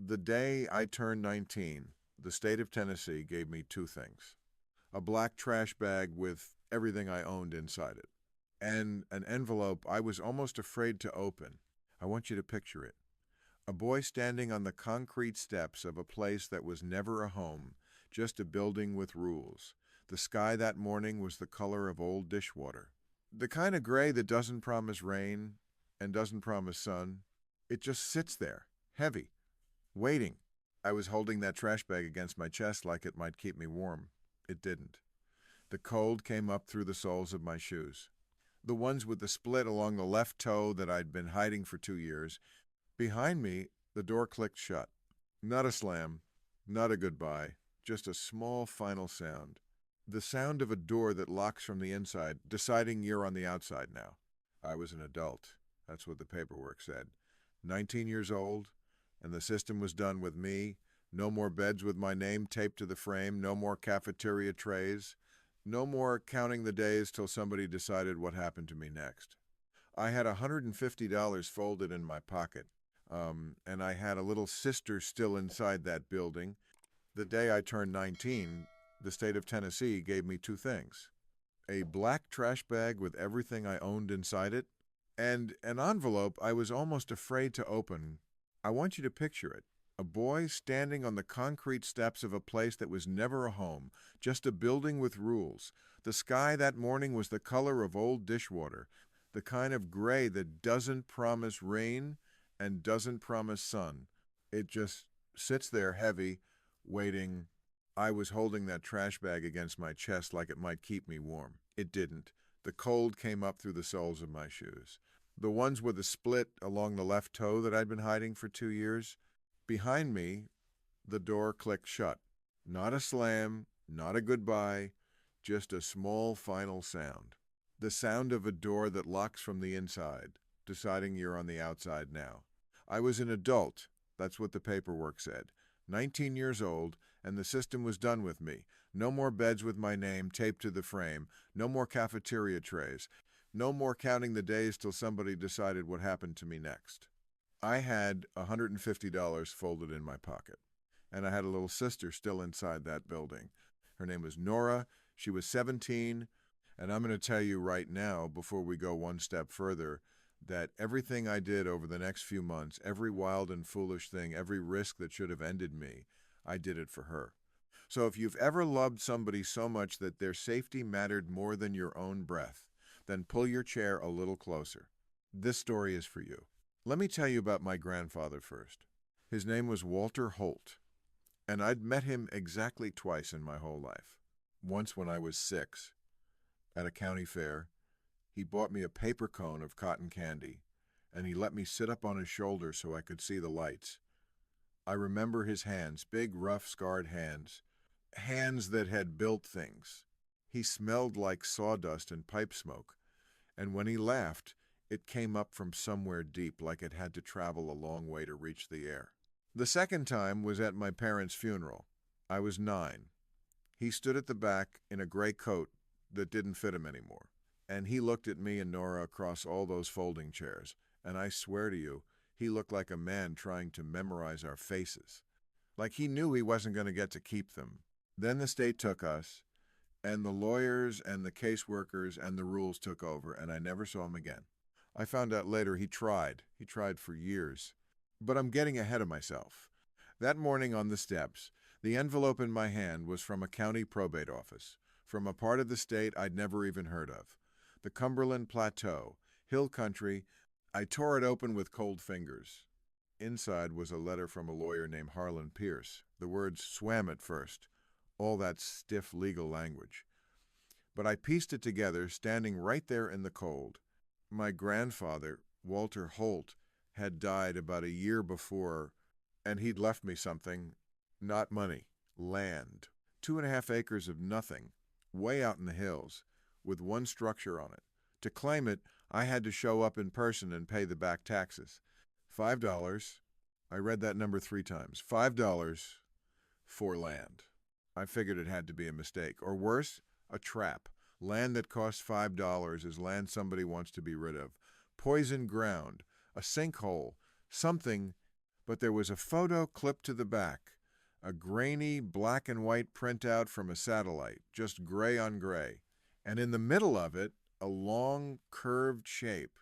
The day I turned 19, the state of Tennessee gave me two things: a black trash bag with everything I owned inside it, and an envelope I was almost afraid to open. I want you to picture it. A boy standing on the concrete steps of a place that was never a home, just a building with rules. The sky that morning was the color of old dishwater. The kind of gray that doesn't promise rain and doesn't promise sun. It just sits there, heavy, waiting. I was holding that trash bag against my chest like it might keep me warm. It didn't. The cold came up through the soles of my shoes. The ones with the split along the left toe that I'd been hiding for 2 years. Behind me, the door clicked shut. Not a slam, not a goodbye, just a small final sound. The sound of a door that locks from the inside, deciding you're on the outside now. I was an adult. That's what the paperwork said. 19 years old, and the system was done with me. No more beds with my name taped to the frame, no more cafeteria trays, no more counting the days till somebody decided what happened to me next. I had $150 folded in my pocket, and I had a little sister still inside that building. The day I turned 19, the state of Tennessee gave me two things: a black trash bag with everything I owned inside it, and an envelope I was almost afraid to open. I want you to picture it. A boy standing on the concrete steps of a place that was never a home, just a building with rules. The sky that morning was the color of old dishwater, the kind of gray that doesn't promise rain and doesn't promise sun. It just sits there heavy, waiting. I was holding that trash bag against my chest like it might keep me warm. It didn't. The cold came up through the soles of my shoes. The ones with a split along the left toe that I'd been hiding for 2 years. Behind me, the door clicked shut. Not a slam, not a goodbye, just a small final sound. The sound of a door that locks from the inside, deciding you're on the outside now. I was an adult. That's what the paperwork said. 19 years old, and the system was done with me. No more beds with my name taped to the frame. No more cafeteria trays. No more counting the days till somebody decided what happened to me next. I had $150 folded in my pocket, and I had a little sister still inside that building. Her name was Nora. She was 17, and I'm going to tell you right now, before we go one step further, that everything I did over the next few months, every wild and foolish thing, every risk that should have ended me, I did it for her. So if you've ever loved somebody so much that their safety mattered more than your own breath, then pull your chair a little closer. This story is for you. Let me tell you about my grandfather first. His name was Walter Holt, and I'd met him exactly twice in my whole life. Once when I was 6, at a county fair. He bought me a paper cone of cotton candy, and he let me sit up on his shoulder so I could see the lights. I remember his hands, big, rough, scarred hands, hands that had built things. He smelled like sawdust and pipe smoke, and when he laughed, it came up from somewhere deep, like it had to travel a long way to reach the air. The second time was at my parents' funeral. I was 9. He stood at the back in a gray coat that didn't fit him anymore, and he looked at me and Nora across all those folding chairs, and I swear to you, he looked like a man trying to memorize our faces. Like he knew he wasn't going to get to keep them. Then the state took us, and the lawyers and the caseworkers and the rules took over, and I never saw him again. I found out later he tried. He tried for years. But I'm getting ahead of myself. That morning on the steps, the envelope in my hand was from a county probate office, from a part of the state I'd never even heard of. The Cumberland Plateau, hill country. I tore it open with cold fingers. Inside was a letter from a lawyer named Harlan Pierce. The words swam at first, all that stiff legal language. But I pieced it together, standing right there in the cold. My grandfather, Walter Holt, had died about a year before, and he'd left me something. Not money, land. 2.5 acres of nothing, way out in the hills, with one structure on it. To claim it, I had to show up in person and pay the back taxes. $5. I read that number 3 times. $5 for land. I figured it had to be a mistake, or worse, a trap. Land that costs $5 is land somebody wants to be rid of. Poisoned ground, a sinkhole, something, but there was a photo clipped to the back, a grainy black and white printout from a satellite, just gray on gray. And in the middle of it, a long, curved shape,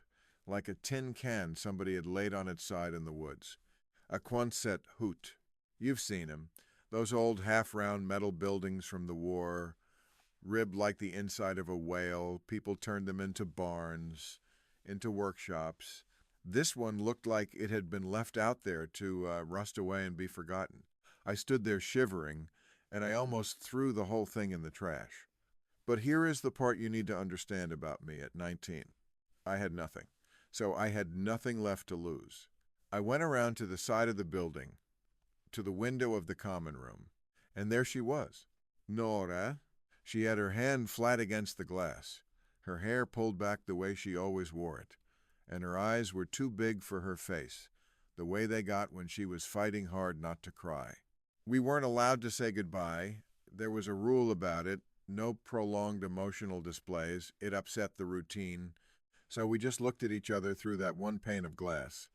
like a tin can somebody had laid on its side in the woods. A Quonset hoot. You've seen him. Those old half-round metal buildings from the war, ribbed like the inside of a whale. People turned them into barns, into workshops. This one looked like it had been left out there to rust away and be forgotten. I stood there shivering, and I almost threw the whole thing in the trash. But here is the part you need to understand about me at 19. I had nothing. So I had nothing left to lose. I went around to the side of the building, to the window of the common room, and there she was. Nora. She had her hand flat against the glass, her hair pulled back the way she always wore it, and her eyes were too big for her face, the way they got when she was fighting hard not to cry. We weren't allowed to say goodbye. There was a rule about it, no prolonged emotional displays. It upset the routine. So we just looked at each other through that one pane of glass.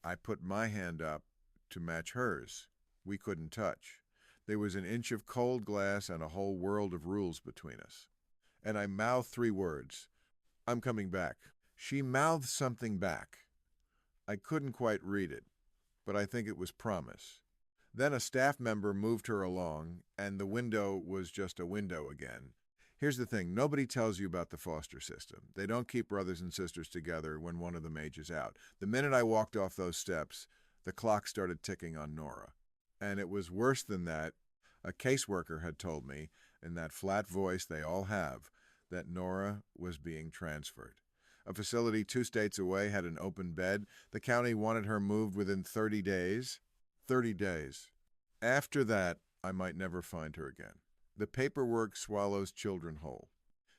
I put my hand up to match hers. We couldn't touch. There was an inch of cold glass and a whole world of rules between us. And I mouthed 3 words. I'm coming back. She mouthed something back. I couldn't quite read it, but I think it was promise. Then a staff member moved her along, and the window was just a window again. Here's the thing, nobody tells you about the foster system. They don't keep brothers and sisters together when one of them ages out. The minute I walked off those steps, the clock started ticking on Nora. And it was worse than that. A caseworker had told me, in that flat voice they all have, that Nora was being transferred. A facility 2 states away had an open bed. The county wanted her moved within 30 days. 30 days. After that, I might never find her again. The paperwork swallows children whole.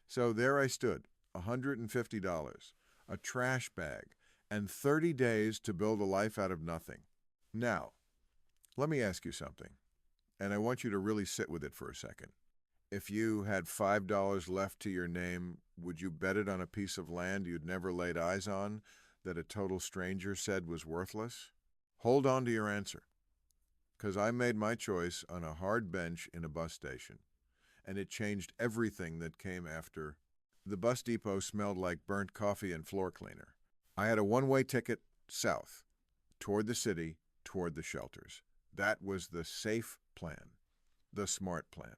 So there I stood, $150, a trash bag, and 30 days to build a life out of nothing. Now, let me ask you something, and I want you to really sit with it for a second. If you had $5 left to your name, would you bet it on a piece of land you'd never laid eyes on that a total stranger said was worthless? Hold on to your answer, because I made my choice on a hard bench in a bus station, and it changed everything that came after. The bus depot smelled like burnt coffee and floor cleaner. I had a one-way ticket south, toward the city, toward the shelters. That was the safe plan, the smart plan.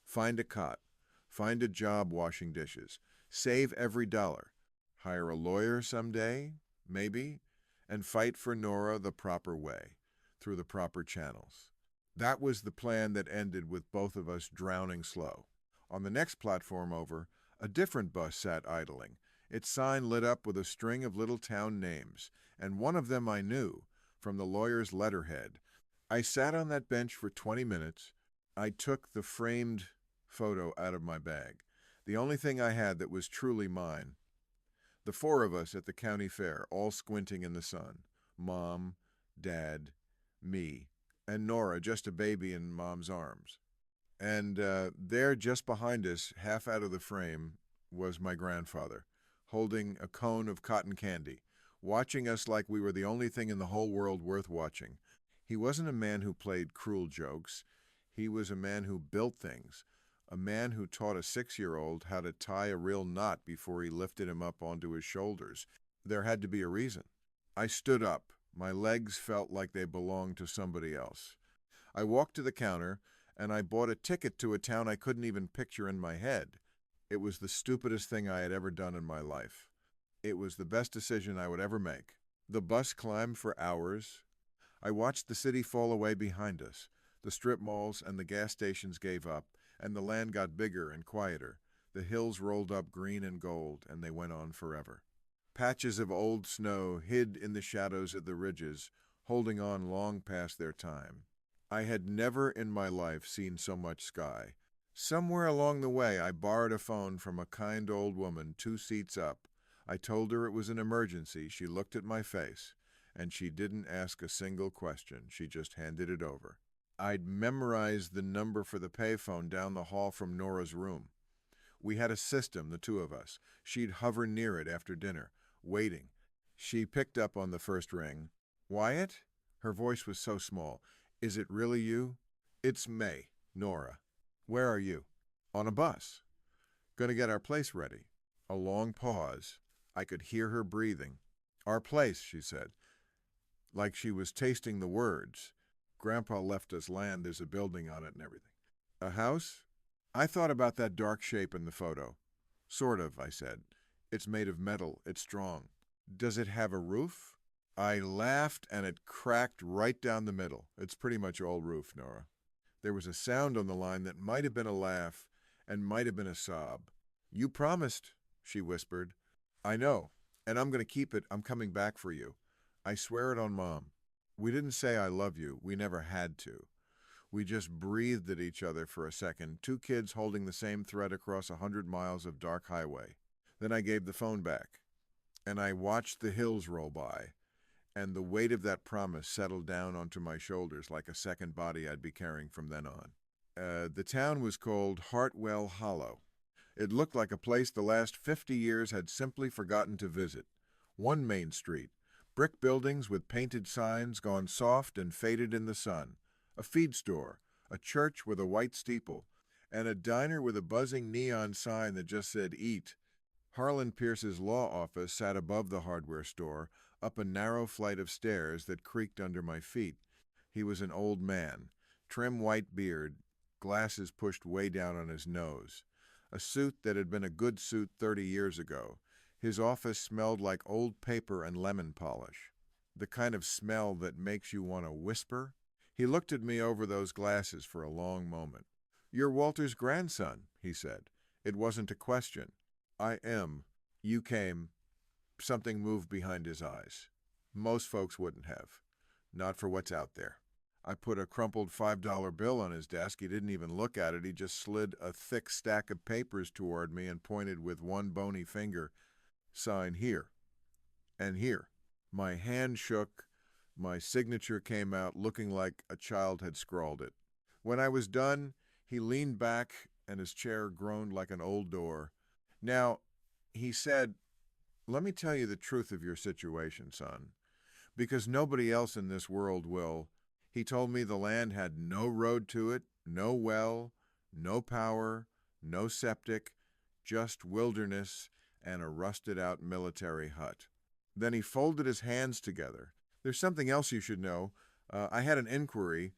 Find a cot, find a job washing dishes, save every dollar, hire a lawyer someday, maybe, and fight for Nora the proper way, through the proper channels. That was the plan that ended with both of us drowning slow. On the next platform over, a different bus sat idling, its sign lit up with a string of little town names, and one of them I knew, from the lawyer's letterhead. I sat on that bench for 20 minutes. I took the framed photo out of my bag, the only thing I had that was truly mine. The 4 of us at the county fair, all squinting in the sun. Mom, Dad, me, and Nora, just a baby in Mom's arms. And there, just behind us, half out of the frame, was my grandfather, holding a cone of cotton candy, watching us like we were the only thing in the whole world worth watching. He wasn't a man who played cruel jokes. He was a man who built things, a man who taught a 6-year-old how to tie a real knot before he lifted him up onto his shoulders. There had to be a reason. I stood up. My legs felt like they belonged to somebody else. I walked to the counter, and I bought a ticket to a town I couldn't even picture in my head. It was the stupidest thing I had ever done in my life. It was the best decision I would ever make. The bus climbed for hours. I watched the city fall away behind us. The strip malls and the gas stations gave up, and the land got bigger and quieter. The hills rolled up green and gold, and they went on forever. Patches of old snow hid in the shadows of the ridges, holding on long past their time. I had never in my life seen so much sky. Somewhere along the way, I borrowed a phone from a kind old woman 2 seats up. I told her it was an emergency. She looked at my face, and she didn't ask a single question. She just handed it over. I'd memorized the number for the payphone down the hall from Nora's room. We had a system, the 2 of us. She'd hover near it after dinner, waiting. She picked up on the first ring. "Wyatt?" Her voice was so small. Is it really you? It's May, Nora. Where are you? On a bus. Gonna get our place ready. A long pause. I could hear her breathing. Our place, she said, like she was tasting the words. Grandpa left us land, there's a building on it and everything. A house? I thought about that dark shape in the photo. Sort of, I said. It's made of metal, it's strong. Does it have a roof? I laughed and it cracked right down the middle. It's pretty much all roof, Nora. There was a sound on the line that might have been a laugh and might have been a sob. You promised, she whispered. I know, and I'm going to keep it. I'm coming back for you. I swear it on Mom. We didn't say I love you. We never had to. We just breathed at each other for a second, two kids holding the same thread across 100 miles of dark highway. Then I gave the phone back, and I watched the hills roll by, and the weight of that promise settled down onto my shoulders like a second body I'd be carrying from then on. The town was called Hartwell Hollow. It looked like a place the last 50 years had simply forgotten to visit. One main street, brick buildings with painted signs gone soft and faded in the sun, a feed store, a church with a white steeple, and a diner with a buzzing neon sign that just said eat. Harlan Pierce's law office sat above the hardware store, up a narrow flight of stairs that creaked under my feet. He was an old man, trim white beard, glasses pushed way down on his nose. A suit that had been a good suit 30 years ago. His office smelled like old paper and lemon polish. The kind of smell that makes you want to whisper. He looked at me over those glasses for a long moment. You're Walter's grandson, he said. It wasn't a question. I am. You came. Something moved behind his eyes. Most folks wouldn't have. Not for what's out there. I put a crumpled $5 bill on his desk. He didn't even look at it. He just slid a thick stack of papers toward me and pointed with one bony finger. Sign here. And here. My hand shook. My signature came out looking like a child had scrawled it. When I was done, he leaned back and his chair groaned like an old door. Now, he said, let me tell you the truth of your situation, son, because nobody else in this world will. He told me the land had no road to it, no well, no power, no septic, just wilderness and a rusted-out military hut. Then he folded his hands together. There's something else you should know. I had an inquiry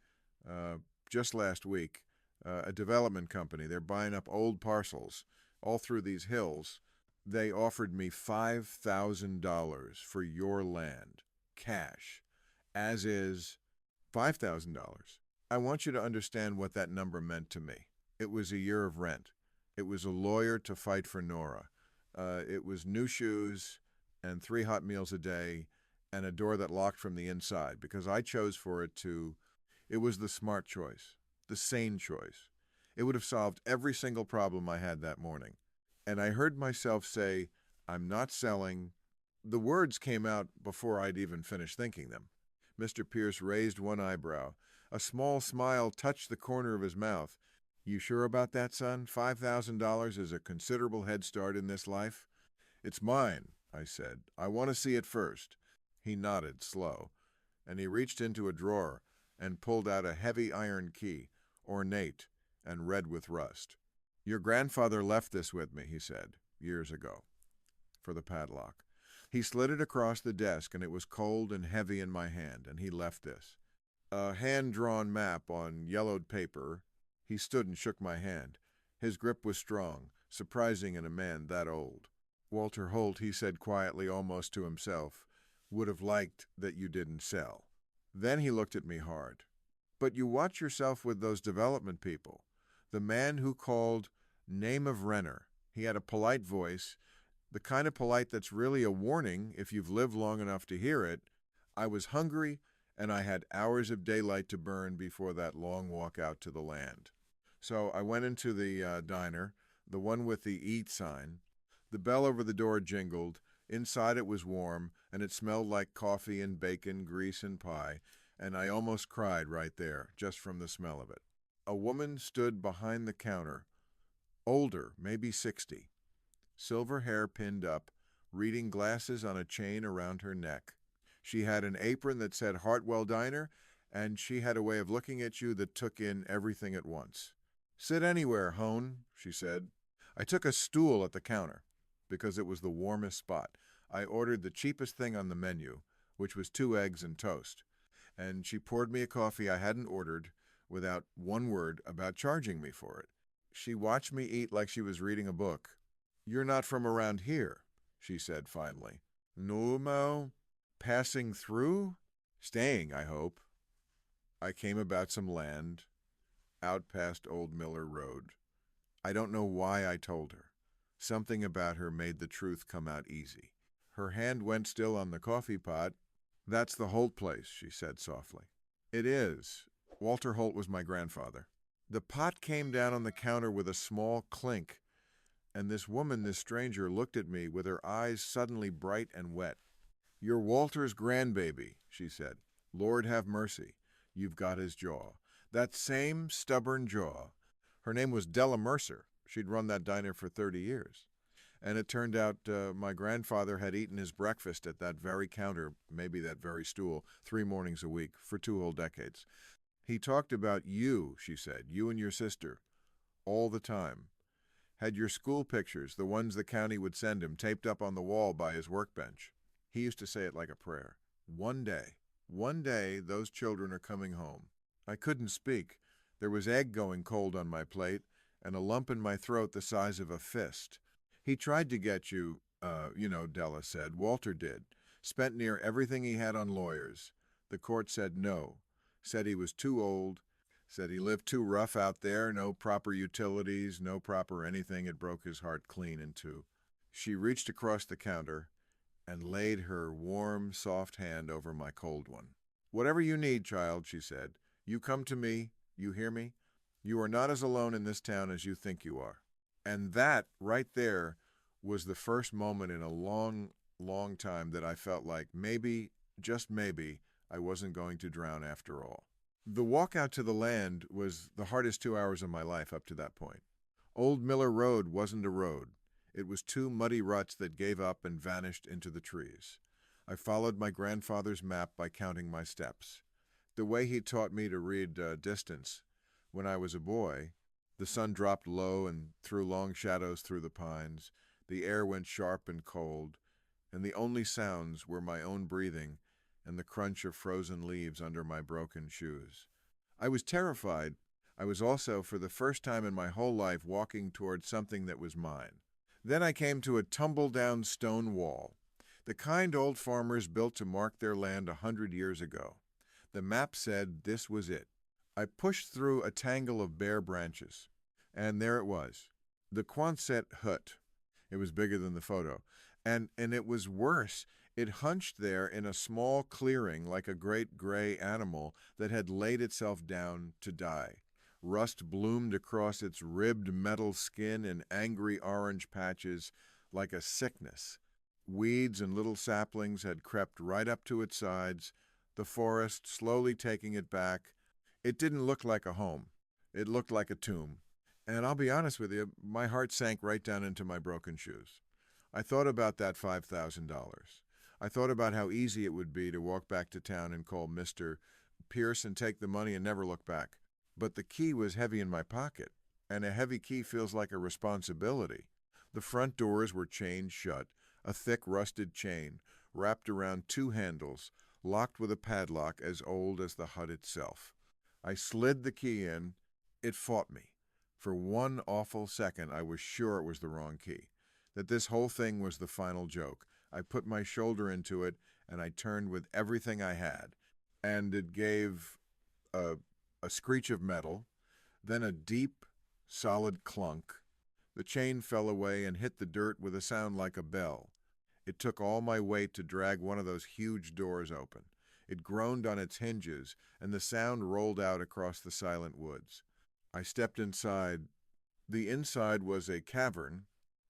just last week, a development company. They're buying up old parcels all through these hills. They offered me $5,000 for your land, cash, as is $5,000. I want you to understand what that number meant to me. It was a year of rent. It was a lawyer to fight for Nora. It was new shoes and 3 hot meals a day and a door that locked from the inside because I chose for it to. It was the smart choice, the sane choice. It would have solved every single problem I had that morning. And I heard myself say, I'm not selling. The words came out before I'd even finished thinking them. Mr. Pierce raised one eyebrow. A small smile touched the corner of his mouth. You sure about that, son? $5,000 is a considerable head start in this life? It's mine, I said. I want to see it first. He nodded, slow, and he reached into a drawer and pulled out a heavy iron key, ornate and red with rust. Your grandfather left this with me, he said, years ago, for the padlock. He slid it across the desk, and it was cold and heavy in my hand, and he left this. A hand-drawn map on yellowed paper. He stood and shook my hand. His grip was strong, surprising in a man that old. Walter Holt, he said quietly, almost to himself, would have liked that you didn't sell. Then he looked at me hard. But you watch yourself with those development people. The man who called name of Renner. He had a polite voice, the kind of polite that's really a warning if you've lived long enough to hear it. I was hungry, and I had hours of daylight to burn before that long walk out to the land. So I went into the diner, the one with the eat sign. The bell over the door jingled. Inside it was warm, and it smelled like coffee and bacon, grease and pie, and I almost cried right there, just from the smell of it. A woman stood behind the counter, older, maybe 60, silver hair pinned up, reading glasses on a chain around her neck. She had an apron that said Hartwell Diner, and she had a way of looking at you that took in everything at once. Sit anywhere, Hone, she said. I took a stool at the counter because it was the warmest spot. I ordered the cheapest thing on the menu, which was 2 eggs and toast, and she poured me a coffee I hadn't ordered without one word about charging me for it. She watched me eat like she was reading a book. You're not from around here, she said finally. No, Mo. Passing through? Staying, I hope. I came about some land, out past Old Miller Road. I don't know why I told her. Something about her made the truth come out easy. Her hand went still on the coffee pot. That's the Holt place, she said softly. It is. Walter Holt was my grandfather. The pot came down on the counter with a small clink, and this woman, this stranger, looked at me with her eyes suddenly bright and wet. You're Walter's grandbaby, she said. Lord have mercy. You've got his jaw. That same stubborn jaw. Her name was Della Mercer. She'd run that diner for 30 years. And it turned out my grandfather had eaten his breakfast at that very counter, maybe that very stool, 3 mornings a week for 2 whole decades. He talked about you, she said, you and your sister, all the time. Had your school pictures, the ones the county would send him, taped up on the wall by his workbench. He used to say it like a prayer. One day, those children are coming home. I couldn't speak. There was egg going cold on my plate and a lump in my throat the size of a fist. He tried to get you, Della said. Walter did. Spent near everything he had on lawyers. The court said no. Said he was too old. Said he lived too rough out there, no proper utilities, no proper anything. It broke his heart clean in two. She reached across the counter and laid her warm, soft hand over my cold one. Whatever you need, child, she said. You come to me. You hear me? You are not as alone in this town as you think you are. And that, right there, was the first moment in a long, long time that I felt like maybe, just maybe, I wasn't going to drown after all. The walk out to the land was the hardest 2 hours of my life up to that point. Old Miller Road wasn't a road. It was 2 muddy ruts that gave up and vanished into the trees. I followed my grandfather's map by counting my steps. The way he taught me to read distance when I was a boy. The sun dropped low and threw long shadows through the pines. The air went sharp and cold, and the only sounds were my own breathing and the crunch of frozen leaves under my broken shoes. I was terrified. I was also, for the first time in my whole life, walking toward something that was mine. Then I came to a tumble-down stone wall, the kind old farmers built to mark their land 100 years ago. The map said this was it. I pushed through a tangle of bare branches, and there it was, the Quonset hut. It was bigger than the photo, and it was worse. It hunched there in a small clearing like a great gray animal that had laid itself down to die. Rust bloomed across its ribbed metal skin in angry orange patches like a sickness. Weeds and little saplings had crept right up to its sides, the forest slowly taking it back. It didn't look like a home. It looked like a tomb. And I'll be honest with you, my heart sank right down into my broken shoes. I thought about that $5,000. I thought about how easy it would be to walk back to town and call Mr. Pierce and take the money and never look back. But the key was heavy in my pocket, and a heavy key feels like a responsibility. The front doors were chained shut, a thick rusted chain, wrapped around 2 handles, locked with a padlock as old as the hut itself. I slid the key in. It fought me. For one awful second, I was sure it was the wrong key, that this whole thing was the final joke. I put my shoulder into it, and I turned with everything I had, and it gave a screech of metal, then a deep, solid clunk. The chain fell away and hit the dirt with a sound like a bell. It took all my weight to drag one of those huge doors open. It groaned on its hinges, and the sound rolled out across the silent woods. I stepped inside. The inside was a cavern,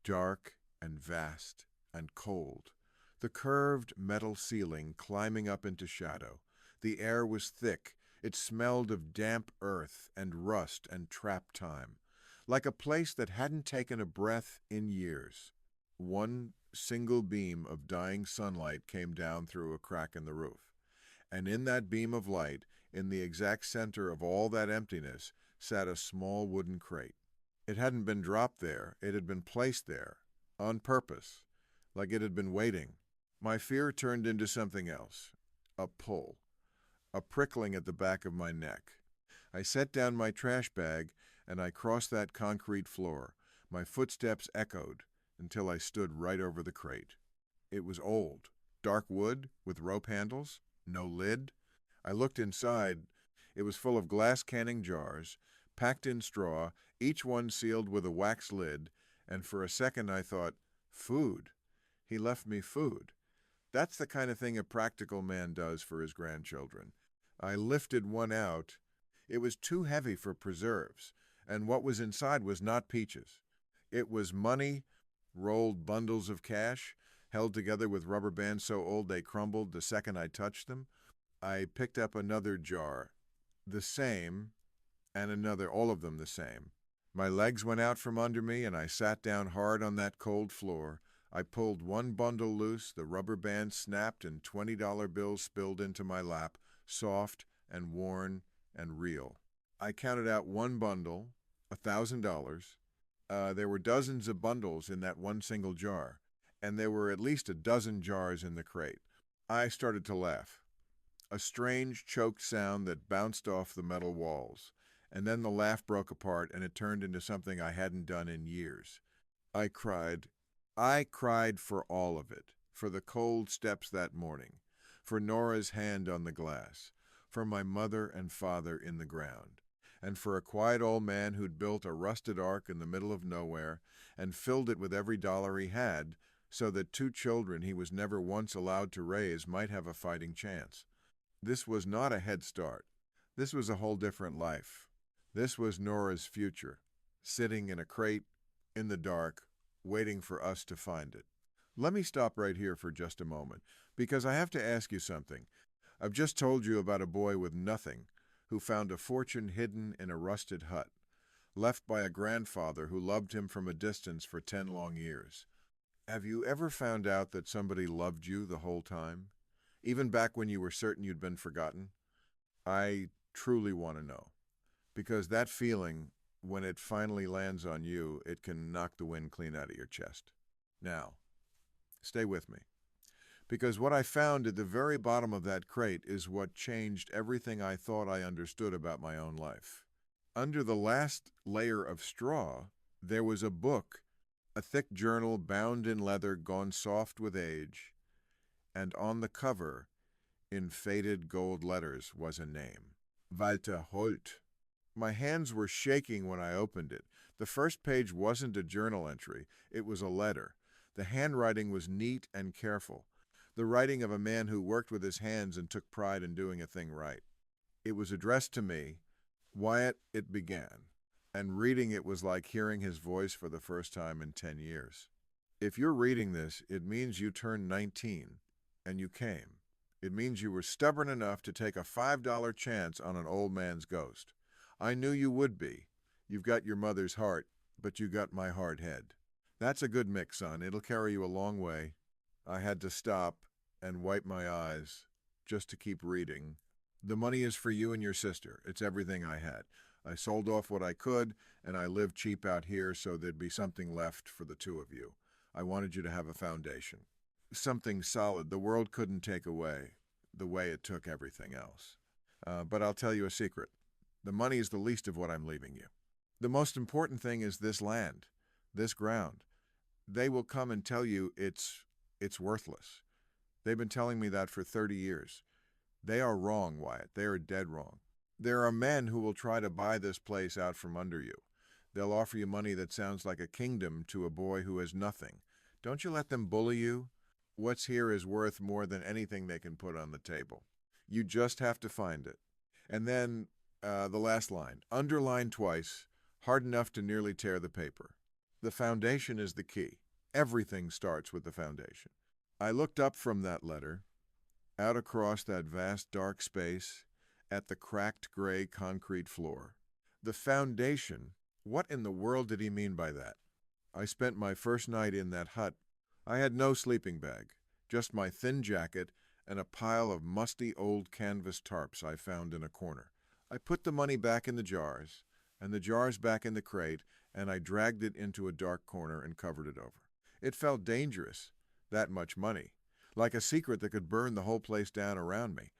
dark and vast and cold. The curved metal ceiling climbing up into shadow. The air was thick. It smelled of damp earth and rust and trap time, like a place that hadn't taken a breath in years. One single beam of dying sunlight came down through a crack in the roof. And in that beam of light, in the exact center of all that emptiness, sat a small wooden crate. It hadn't been dropped there, it had been placed there, on purpose, like it had been waiting. My fear turned into something else, a pull, a prickling at the back of my neck. I set down my trash bag and I crossed that concrete floor. My footsteps echoed until I stood right over the crate. It was old, dark wood with rope handles, no lid. I looked inside. It was full of glass canning jars, packed in straw, each one sealed with a wax lid, and for a second I thought, food. He left me food. That's the kind of thing a practical man does for his grandchildren. I lifted one out. It was too heavy for preserves, and what was inside was not peaches. It was money, rolled bundles of cash, held together with rubber bands so old they crumbled the second I touched them. I picked up another jar, the same, and another, all of them the same. My legs went out from under me, and I sat down hard on that cold floor. I pulled one bundle loose, the rubber band snapped, and $20 bills spilled into my lap, soft and worn and real. I counted out one bundle, $1,000. There were dozens of bundles in that one single jar, and there were at least a dozen jars in the crate. I started to laugh, a strange, choked sound that bounced off the metal walls, and then the laugh broke apart and it turned into something I hadn't done in years. I cried. I cried for all of it, for the cold steps that morning, for Nora's hand on the glass, for my mother and father in the ground, and for a quiet old man who'd built a rusted ark in the middle of nowhere and filled it with every dollar he had so that two children he was never once allowed to raise might have a fighting chance. This was not a head start. This was a whole different life. This was Nora's future, sitting in a crate, in the dark, waiting for us to find it. Let me stop right here for just a moment, because I have to ask you something. I've just told you about a boy with nothing who found a fortune hidden in a rusted hut, left by a grandfather who loved him from a distance for 10 long years. Have you ever found out that somebody loved you the whole time, even back when you were certain you'd been forgotten? I truly want to know, because that feeling, when it finally lands on you, it can knock the wind clean out of your chest. Now, stay with me, because what I found at the very bottom of that crate is what changed everything I thought I understood about my own life. Under the last layer of straw, there was a book, a thick journal bound in leather gone soft with age, and on the cover, in faded gold letters, was a name. Walter Holt. My hands were shaking when I opened it. The first page wasn't a journal entry, it was a letter. The handwriting was neat and careful, the writing of a man who worked with his hands and took pride in doing a thing right. It was addressed to me, Wyatt, it began, and reading it was like hearing his voice for the first time in 10 years. If you're reading this, it means you turned 19, and you came. It means you were stubborn enough to take a $5 chance on an old man's ghost. I knew you would be. You've got your mother's heart, but you got my hard head. That's a good mix, son. It'll carry you a long way. I had to stop and wipe my eyes just to keep reading. The money is for you and your sister. It's everything I had. I sold off what I could, and I lived cheap out here so there'd be something left for the two of you. I wanted you to have a foundation. Something solid the world couldn't take away, the way it took everything else. But I'll tell you a secret. The money is the least of what I'm leaving you. The most important thing is this land, this ground. They will come and tell you it's worthless. They've been telling me that for 30 years. They are wrong, Wyatt. They are dead wrong. There are men who will try to buy this place out from under you. They'll offer you money that sounds like a kingdom to a boy who has nothing. Don't you let them bully you. What's here is worth more than anything they can put on the table. You just have to find it. And then the last line, underlined twice, hard enough to nearly tear the paper. The foundation is the key. Everything starts with the foundation. I looked up from that letter, out across that vast dark space, at the cracked gray concrete floor. The foundation, what in the world did he mean by that? I spent my first night in that hut I had no sleeping bag, just my thin jacket and a pile of musty old canvas tarps I found in a corner. I put the money back in the jars, and the jars back in the crate, and I dragged it into a dark corner and covered it over. It felt dangerous, that much money, like a secret that could burn the whole place down around me.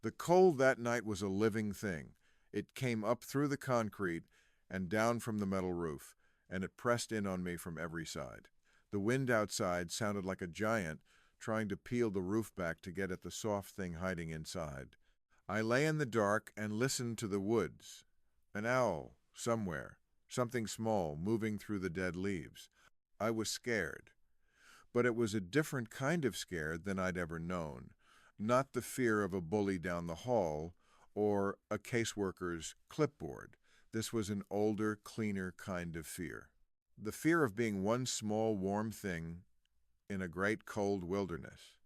The cold that night was a living thing. It came up through the concrete and down from the metal roof, and it pressed in on me from every side. The wind outside sounded like a giant trying to peel the roof back to get at the soft thing hiding inside. I lay in the dark and listened to the woods. An owl, somewhere, something small moving through the dead leaves. I was scared, but it was a different kind of scared than I'd ever known. Not the fear of a bully down the hall or a caseworker's clipboard. This was an older, cleaner kind of fear. The fear of being one small, warm thing in a great cold wilderness.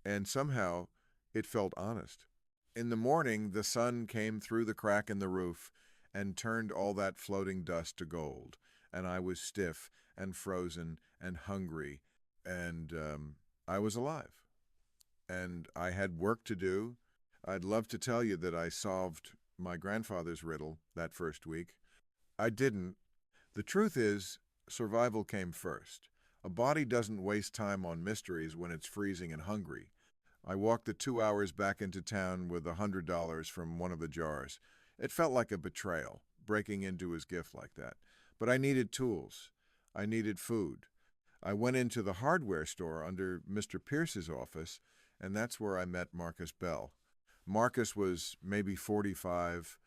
And somehow, it felt honest. In the morning, the sun came through the crack in the roof and turned all that floating dust to gold. And I was stiff and frozen and hungry, and I was alive. And I had work to do. I'd love to tell you that I solved my grandfather's riddle that first week. I didn't. The truth is, survival came first. A body doesn't waste time on mysteries when it's freezing and hungry. I walked the 2 hours back into town with $100 from one of the jars. It felt like a betrayal, breaking into his gift like that. But I needed tools. I needed food. I went into the hardware store under Mr. Pierce's office, and that's where I met Marcus Bell. Marcus was maybe 45,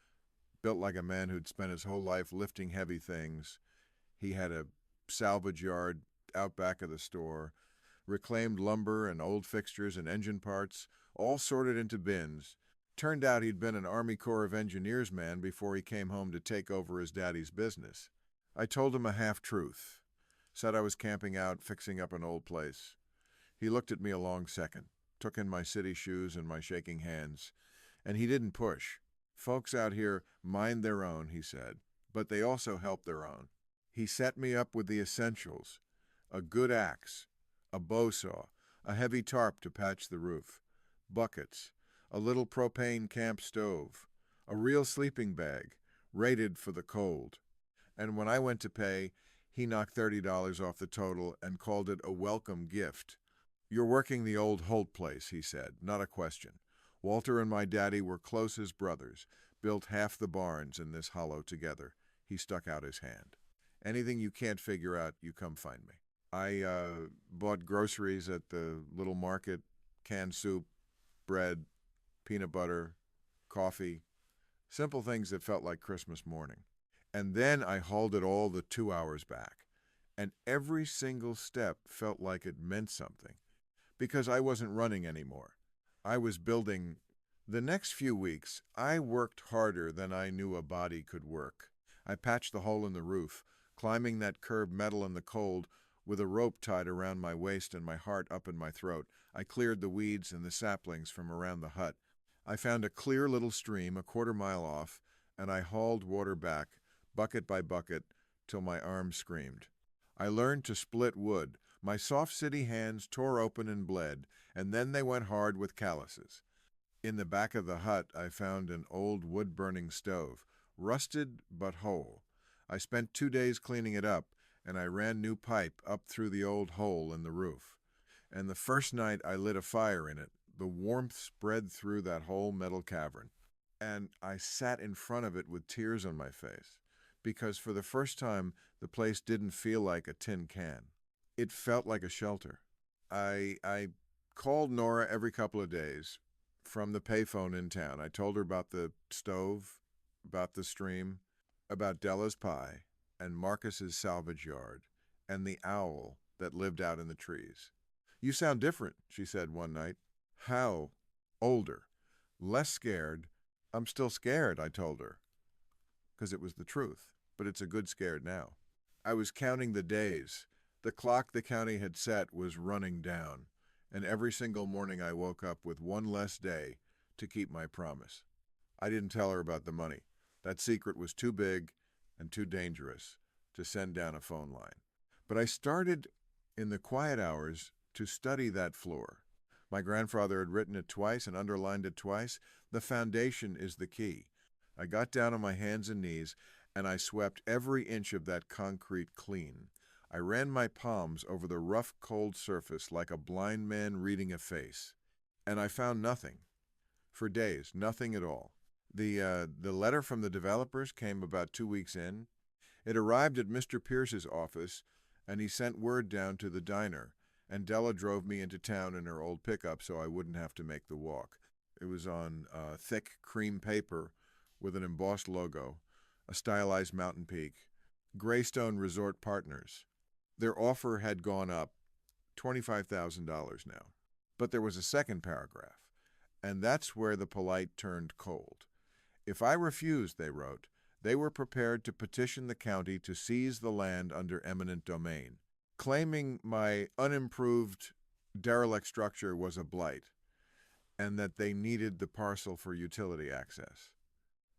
built like a man who'd spent his whole life lifting heavy things. He had a salvage yard out back of the store, reclaimed lumber and old fixtures and engine parts, all sorted into bins. Turned out he'd been an Army Corps of Engineers man before he came home to take over his daddy's business. I told him a half-truth. Said I was camping out, fixing up an old place. He looked at me a long second, took in my city shoes and my shaking hands, and he didn't push. Folks out here mind their own, he said, but they also help their own. He set me up with the essentials: a good axe, a bow saw, a heavy tarp to patch the roof, buckets, a little propane camp stove, a real sleeping bag, rated for the cold. And when I went to pay, he knocked $30 off the total and called it a welcome gift. "You're working the old Holt place," he said, not a question. "Walter and my daddy were close as brothers, built half the barns in this hollow together." He stuck out his hand. "Anything you can't figure out, you come find me." I bought groceries at the little market, canned soup, bread, peanut butter, coffee, simple things that felt like Christmas morning. And then I hauled it all the 2 hours back. And every single step felt like it meant something, because I wasn't running anymore. I was building. The next few weeks, I worked harder than I knew a body could work. I patched the hole in the roof, climbing that curved metal in the cold with a rope tied around my waist and my heart up in my throat. I cleared the weeds and the saplings from around the hut. I found a clear little stream a quarter-mile off, and I hauled water back, bucket by bucket, till my arms screamed. I learned to split wood. My soft city hands tore open and bled, and then they went hard with calluses. In the back of the hut, I found an old wood-burning stove, rusted but whole. I spent 2 days cleaning it up, and I ran new pipe up through the old hole in the roof. And the first night I lit a fire in it, the warmth spread through that whole metal cavern. And I sat in front of it with tears on my face, because for the first time, the place didn't feel like a tin can. It felt like a shelter. I called Nora every couple of days from the payphone in town. I told her about the stove, about the stream, about Della's pie, and Marcus's salvage yard, and the owl that lived out in the trees. "You sound different," she said one night. "How?" "Older. Less scared." "I'm still scared," I told her, because it was the truth, but it's a good scared now. I was counting the days. The clock the county had set was running down, and every single morning I woke up with one less day to keep my promise. I didn't tell her about the money. That secret was too big and too dangerous to send down a phone line. But I started, in the quiet hours, to study that floor. My grandfather had written it twice and underlined it twice. The foundation is the key. I got down on my hands and knees, and I swept every inch of that concrete clean. I ran my palms over the rough, cold surface like a blind man reading a face. And I found nothing. For days, nothing at all. The letter from the developers came about 2 weeks in. It arrived at Mr. Pierce's office, and he sent word down to the diner, and Della drove me into town in her old pickup so I wouldn't have to make the walk. It was on thick cream paper with an embossed logo, a stylized mountain peak, Greystone Resort Partners. Their offer had gone up $25,000 now. But there was a second paragraph, and that's where the polite turned cold. If I refused, they wrote, they were prepared to petition the county to seize the land under eminent domain, claiming my unimproved, derelict structure was a blight, and that they needed the parcel for utility access.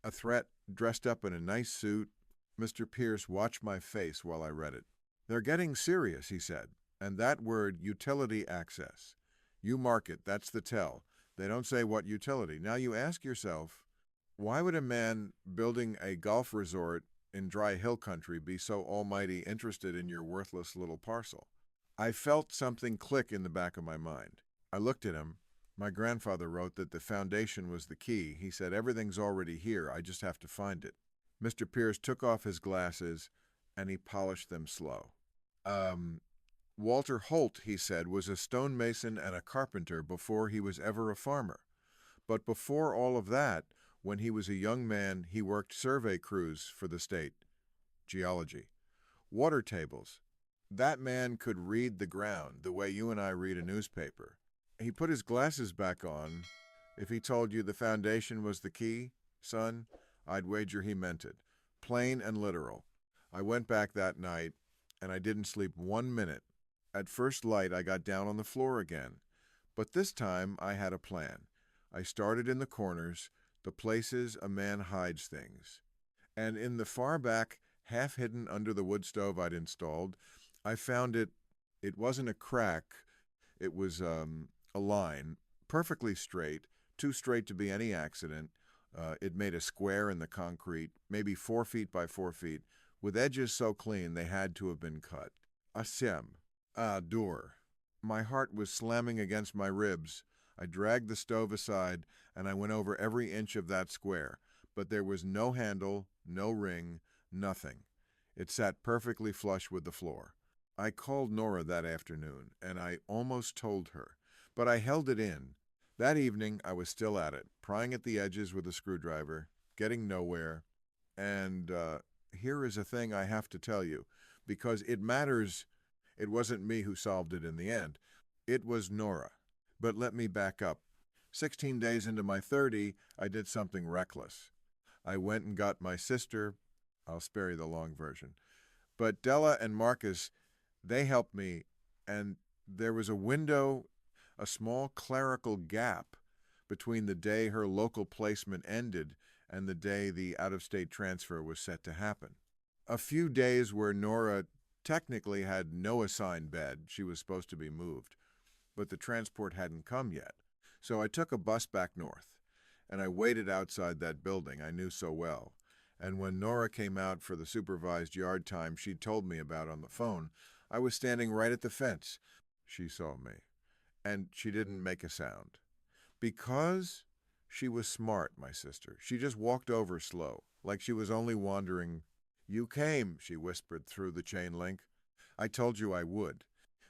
A threat dressed up in a nice suit. Mr. Pierce watched my face while I read it. They're getting serious, he said, and that word, utility access. You mark it, that's the tell. They don't say what utility. Now you ask yourself, why would a man building a golf resort in dry hill country be so almighty interested in your worthless little parcel? I felt something click in the back of my mind. I looked at him. My grandfather wrote that the foundation was the key. He said, everything's already here, I just have to find it. Mr. Pierce took off his glasses, and he polished them slow. Walter Holt, he said, was a stonemason and a carpenter before he was ever a farmer. But before all of that, when he was a young man, he worked survey crews for the state. Geology. Water tables. That man could read the ground the way you and I read a newspaper. He put his glasses back on. If he told you the foundation was the key, son, I'd wager he meant it. Plain and literal. I went back that night, and I didn't sleep 1 minute. At first light, I got down on the floor again. But this time, I had a plan. I started in the corners, the places a man hides things. And in the far back, half hidden under the wood stove I'd installed, I found it wasn't a crack, it was a line, perfectly straight, too straight to be any accident. It made a square in the concrete, maybe 4 feet by 4 feet, with edges so clean they had to have been cut. Asem. Door. My heart was slamming against my ribs. I dragged the stove aside, and I went over every inch of that square. But there was no handle, no ring, nothing. It sat perfectly flush with the floor. I called Nora that afternoon, and I almost told her. But I held it in. That evening, I was still at it, prying at the edges with a screwdriver, getting nowhere. And here is a thing I have to tell you, because it matters. It wasn't me who solved it in the end. It was Nora. But let me back up. 16 days into my 30, I did something reckless. I went and got my sister. I'll spare you the long version. But Della and Marcus, they helped me, and there was a window, a small clerical gap between the day her local placement ended and the day the out-of-state transfer was set to happen. A few days where Nora technically had no assigned bed. She was supposed to be moved, but the transport hadn't come yet. So I took a bus back north, and I waited outside that building I knew so well. And when Nora came out for the supervised yard time she'd told me about on the phone, I was standing right at the fence. She saw me, and she didn't make a sound. Because she was smart, my sister. She just walked over slow, like she was only wandering. You came, she whispered through the chain link. I told you I would.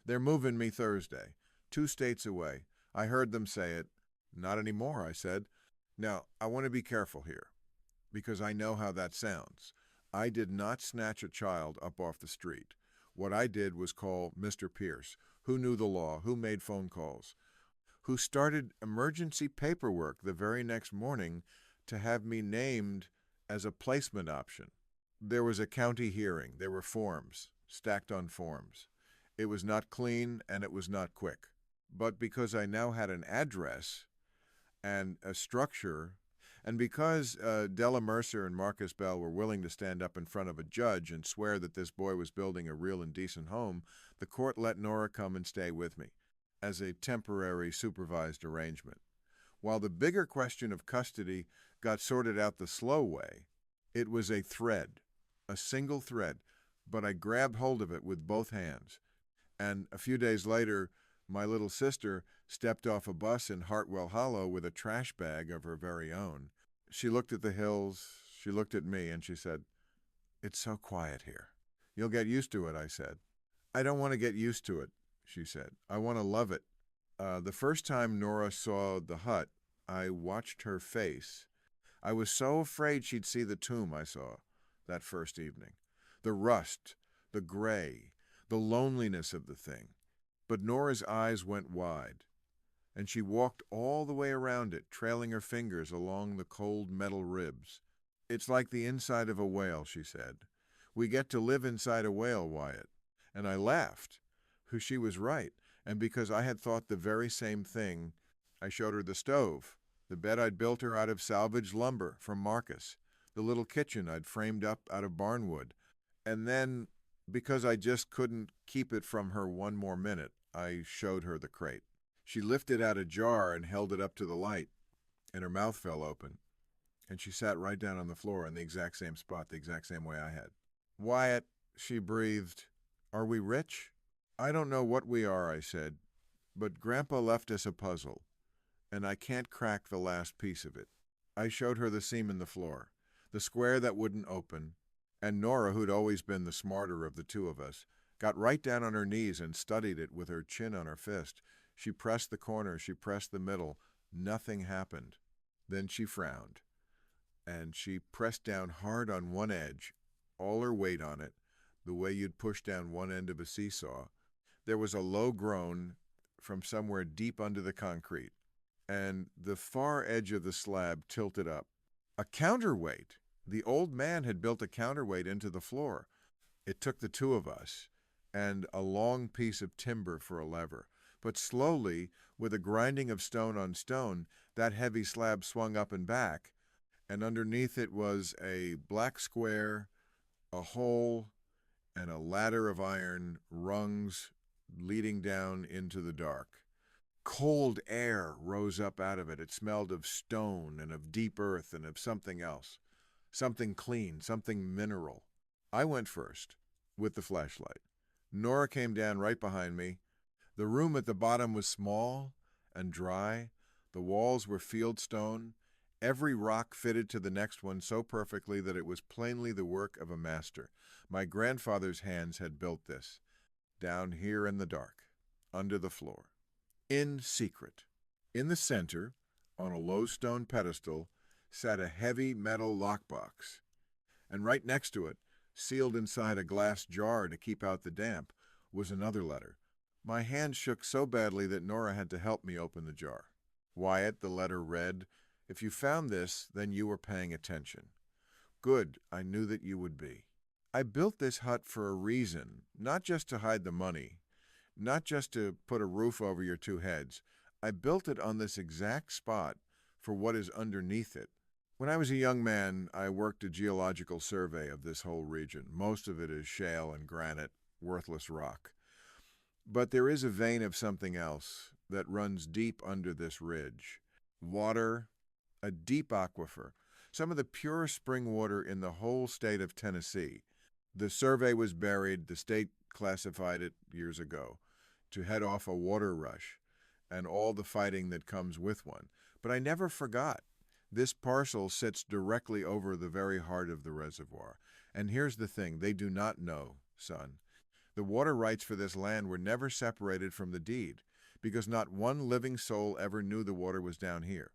They're moving me Thursday, 2 states away. I heard them say it. Not anymore, I said. Now, I want to be careful here, because I know how that sounds. I did not snatch a child up off the street. What I did was call Mr. Pierce, who knew the law, who made phone calls, who started emergency paperwork the very next morning to have me named as a placement option. There was a county hearing. There were forms, stacked on forms. It was not clean, and it was not quick. But because I now had an address and a structure, and because Della Mercer and Marcus Bell were willing to stand up in front of a judge and swear that this boy was building a real and decent home, the court let Nora come and stay with me. as a temporary supervised arrangement. While the bigger question of custody got sorted out the slow way, it was a thread, a single thread, but I grabbed hold of it with both hands. And a few days later, my little sister stepped off a bus in Hartwell Hollow with a trash bag of her very own. She looked at the hills, she looked at me, and she said, "It's so quiet here." "You'll get used to it," I said. "I don't want to get used to it," she said. "I want to love it." The first time Nora saw the hut, I watched her face. I was so afraid she'd see the tomb I saw that first evening. The rust, the gray, the loneliness of the thing. But Nora's eyes went wide, and she walked all the way around it, trailing her fingers along the cold metal ribs. "It's like the inside of a whale," she said. "We get to live inside a whale, Wyatt." And I laughed, because she was right, and because I had thought the very same thing. I showed her the stove, the bed I'd built her out of salvaged lumber from Marcus, the little kitchen I'd framed up out of barnwood. And then, because I just couldn't keep it from her one more minute, I showed her the crate. She lifted out a jar and held it up to the light, and her mouth fell open. And she sat right down on the floor in the exact same spot, the exact same way I had. "Wyatt," she breathed, "are we rich?" "I don't know what we are," I said, "but Grandpa left us a puzzle, and I can't crack the last piece of it." I showed her the seam in the floor, the square that wouldn't open, and Nora, who'd always been the smarter of the two of us, got right down on her knees and studied it with her chin on her fist. She pressed the corner, she pressed the middle. Nothing happened. Then she frowned, and she pressed down hard on one edge, all her weight on it, the way you'd push down one end of a seesaw. There was a low groan from somewhere deep under the concrete, and the far edge of the slab tilted up. A counterweight! The old man had built a counterweight into the floor. It took the two of us, and a long piece of timber for a lever. But slowly, with a grinding of stone on stone, that heavy slab swung up and back, and underneath it was a black square, a hole, and a ladder of iron rungs leading down into the dark. Cold air rose up out of it. It smelled of stone and of deep earth and of something else. Something clean, something mineral. I went first, with the flashlight. Nora came down right behind me. The room at the bottom was small and dry. The walls were field stone. Every rock fitted to the next one so perfectly that it was plainly the work of a master. My grandfather's hands had built this, down here in the dark, under the floor, in secret. In the center, on a low stone pedestal, sat a heavy metal lockbox, and right next to it, sealed inside a glass jar to keep out the damp, was another letter. My hand shook so badly that Nora had to help me open the jar. "Wyatt," the letter read, "if you found this, then you were paying attention. Good, I knew that you would be. I built this hut for a reason, not just to hide the money, not just to put a roof over your two heads. I built it on this exact spot for what is underneath it. When I was a young man, I worked a geological survey of this whole region. Most of it is shale and granite, worthless rock. But there is a vein of something else that runs deep under this ridge. Water, a deep aquifer, some of the purest spring water in the whole state of Tennessee. The survey was buried, the state classified it years ago, to head off a water rush and all the fighting that comes with one. But I never forgot. This parcel sits directly over the very heart of the reservoir. And here's the thing, they do not know, son. The water rights for this land were never separated from the deed, because not one living soul ever knew the water was down here.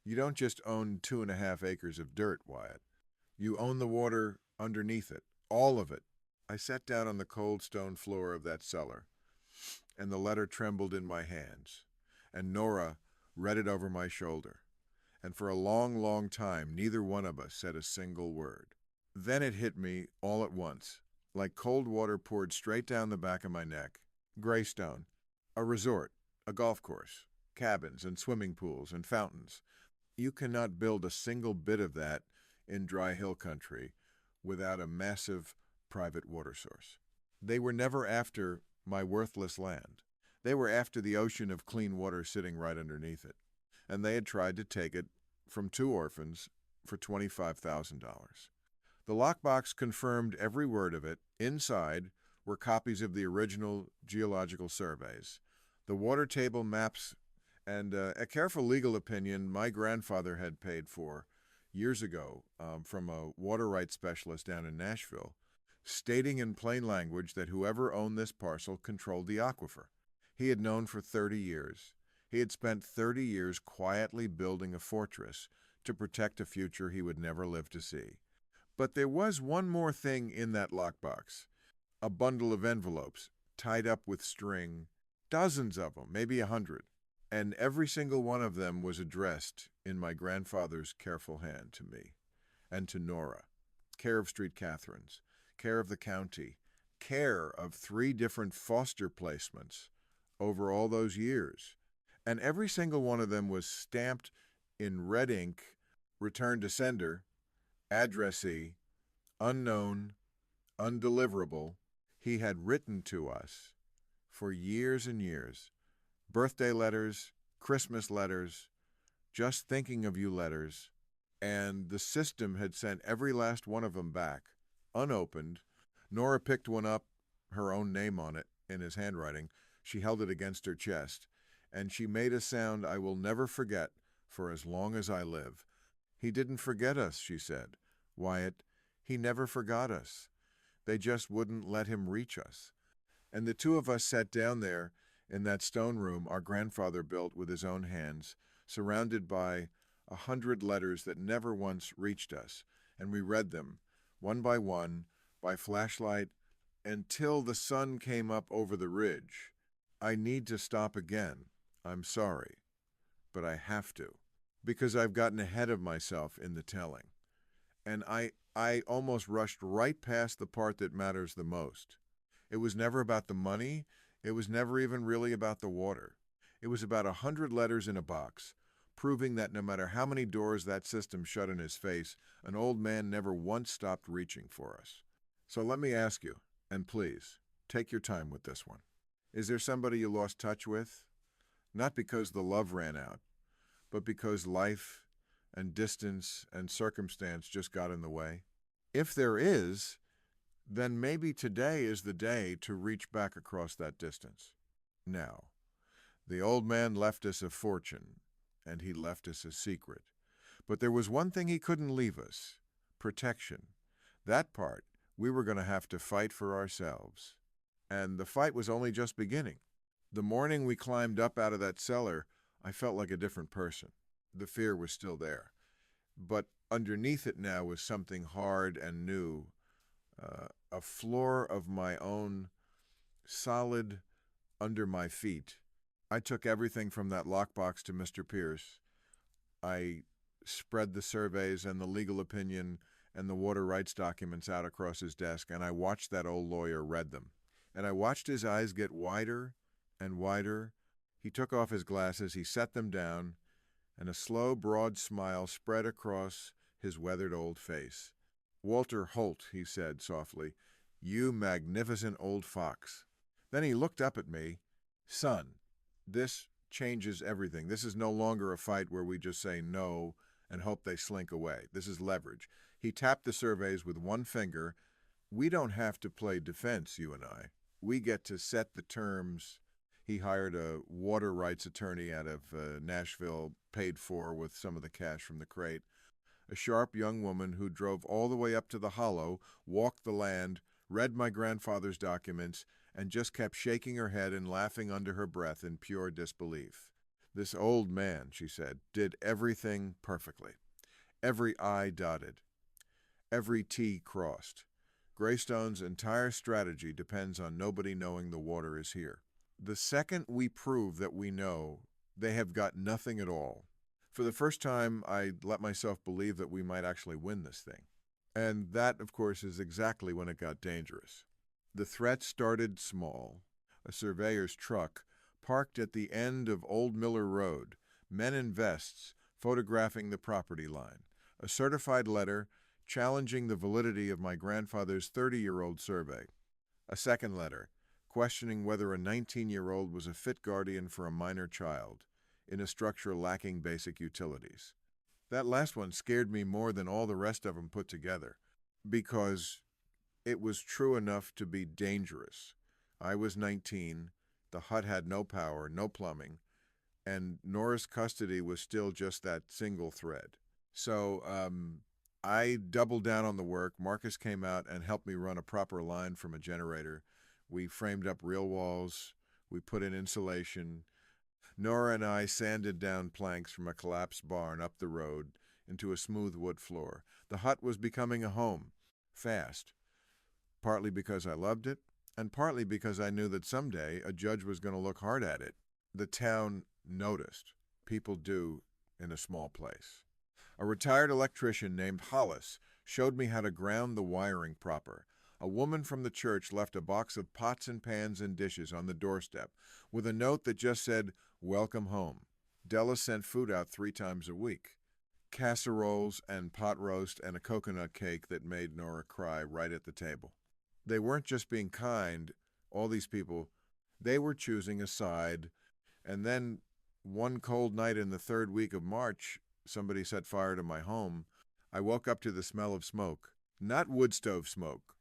You don't just own 2.5 acres of dirt, Wyatt. You own the water underneath it, all of it. I sat down on the cold stone floor of that cellar, and the letter trembled in my hands, and Nora read it over my shoulder. And for a long, long time, neither one of us said a single word. Then it hit me all at once, like cold water poured straight down the back of my neck. Greystone, a resort, a golf course, cabins and swimming pools and fountains. You cannot build a single bit of that in dry hill country without a massive private water source. They were never after my worthless land. They were after the ocean of clean water sitting right underneath it, and they had tried to take it from two orphans for $25,000. The lockbox confirmed every word of it. Inside were copies of the original geological surveys, the water table maps, and a careful legal opinion my grandfather had paid for years ago from a water rights specialist down in Nashville, stating in plain language that whoever owned this parcel controlled the aquifer. He had known for 30 years. He had spent 30 years quietly building a fortress to protect a future he would never live to see. But there was one more thing in that lockbox, a bundle of envelopes tied up with string, dozens of them, maybe 100, and every single one of them was addressed in my grandfather's careful hand to me and to Nora, care of Street Catherines, care of the county, care of 3 different foster placements over all those years. And every single one of them was stamped in red ink, return to sender, addressee, unknown, undeliverable. He had written to us for years and years. Birthday letters, Christmas letters, just thinking of you letters. And the system had sent every last one of them back, unopened. Nora picked one up, her own name on it, in his handwriting. She held it against her chest, and she made a sound I will never forget for as long as I live. He didn't forget us, she said. Wyatt, he never forgot us. They just wouldn't let him reach us. And the two of us sat down there in that stone room our grandfather built with his own hands, surrounded by 100 letters that never once reached us, and we read them, one by flashlight, until the sun came up over the ridge. I need to stop again. I'm sorry, but I have to, because I've gotten ahead of myself in the telling. And I almost rushed right past the part that matters the most. It was never about the money. It was never even really about the water. It was about 100 letters in a box, proving that no matter how many doors that system shut in his face, an old man never once stopped reaching for us. So let me ask you, and please, take your time with this one. Is there somebody you lost touch with? Not because the love ran out, but because life and distance and circumstance just got in the way? If there is, then maybe today is the day to reach back across that distance. Now, the old man left us a fortune, and he left us a secret. But there was one thing he couldn't leave us: protection. That part we were going to have to fight for ourselves. And the fight was only just beginning. The morning we climbed up out of that cellar, I felt like a different person. The fear was still there. But underneath it now was something hard and new, a floor of my own, solid under my feet. I took everything from that lockbox to Mr. Pierce. I spread the surveys and the legal opinion and the water rights documents out across his desk, and I watched that old lawyer read them. And I watched his eyes get wider and wider. He took off his glasses, he set them down, and a slow, broad smile spread across his weathered old face. "Walter Holt," he said softly, "you magnificent old fox." Then he looked up at me. "Son, this changes everything. This is no longer a fight where we just say no and hope they slink away. This is leverage." He tapped the surveys with one finger. "We don't have to play defense, you and I. We get to set the terms." He hired a water rights attorney out of Nashville, paid for with some of the cash from the crate. A sharp young woman who drove all the way up to the hollow, walked the land, read my grandfather's documents, and just kept shaking her head and laughing under her breath in pure disbelief. "This old man," she said, "did everything perfectly. Every I dotted. Every T crossed. Greystone's entire strategy depends on nobody knowing the water is here. The second we prove that we know, they have got nothing at all." For the first time, I let myself believe that we might actually win this thing. And that, of course, is exactly when it got dangerous. The threat started small. A surveyor's truck parked at the end of Old Miller Road, men in vests photographing the property line, a certified letter challenging the validity of my grandfather's 30-year-old survey, a second letter questioning whether a 19-year-old was a fit guardian for a minor child in a structure lacking basic utilities. That last one scared me more than all the rest of them put together, because it was true enough to be dangerous. I was 19, the hut had no power, no plumbing, and Nora's custody was still just that single thread. So I doubled down on the work. Marcus came out and helped me run a proper line from a generator. We framed up real walls. We put in insulation. Nora and I sanded down planks from a collapsed barn up the road into a smooth wood floor. The hut was becoming a home, fast, partly because I loved it, and partly because I knew that someday a judge was going to look hard at it. The town noticed. People do in a small place. A retired electrician named Hollis showed me how to ground the wiring proper. A woman from the church left a box of pots and pans and dishes on the doorstep with a note that just said, "Welcome home." Della sent food out 3 times a week. Casseroles and pot roast and a coconut cake that made Nora cry right at the table. They weren't just being kind, all these people, they were choosing a side. And then one cold night in the 3rd week of March, somebody set fire to my home. I woke up to the smell of smoke. Not wood stove smoke.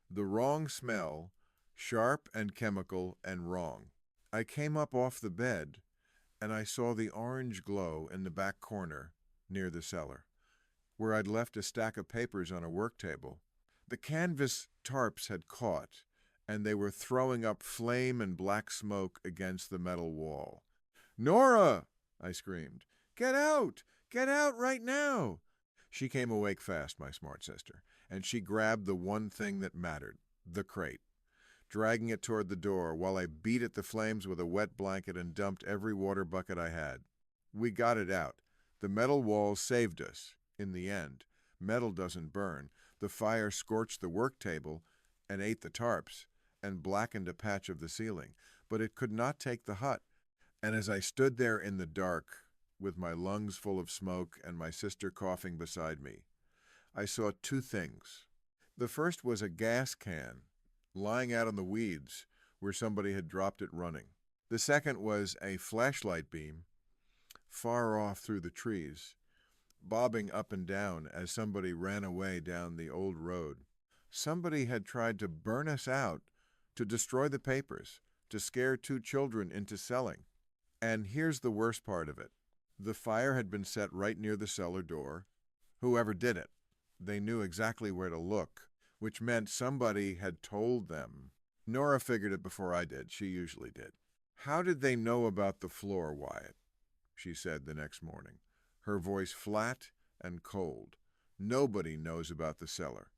The wrong smell, sharp and chemical and wrong. I came up off the bed, and I saw the orange glow in the back corner near the cellar, where I'd left a stack of papers on a work table. The canvas tarps had caught, and they were throwing up flame and black smoke against the metal wall. "Nora!" I screamed. "Get out! Get out right now!" She came awake fast, my smart sister, and she grabbed the one thing that mattered, the crate, dragging it toward the door while I beat at the flames with a wet blanket and dumped every water bucket I had. We got it out. The metal walls saved us, in the end. Metal doesn't burn. The fire scorched the work table and ate the tarps and blackened a patch of the ceiling, but it could not take the hut. And as I stood there in the dark, with my lungs full of smoke and my sister coughing beside me, I saw 2 things. The first was a gas can lying out in the weeds where somebody had dropped it running. The second was a flashlight beam far off through the trees, bobbing up and down as somebody ran away down the old road. Somebody had tried to burn us out, to destroy the papers, to scare 2 children into selling. And here's the worst part of it. The fire had been set right near the cellar door. Whoever did it, they knew exactly where to look, which meant somebody had told them. Nora figured it before I did. She usually did. "How did they know about the floor, Wyatt?" she said the next morning, her voice flat and cold. "Nobody knows about the cellar.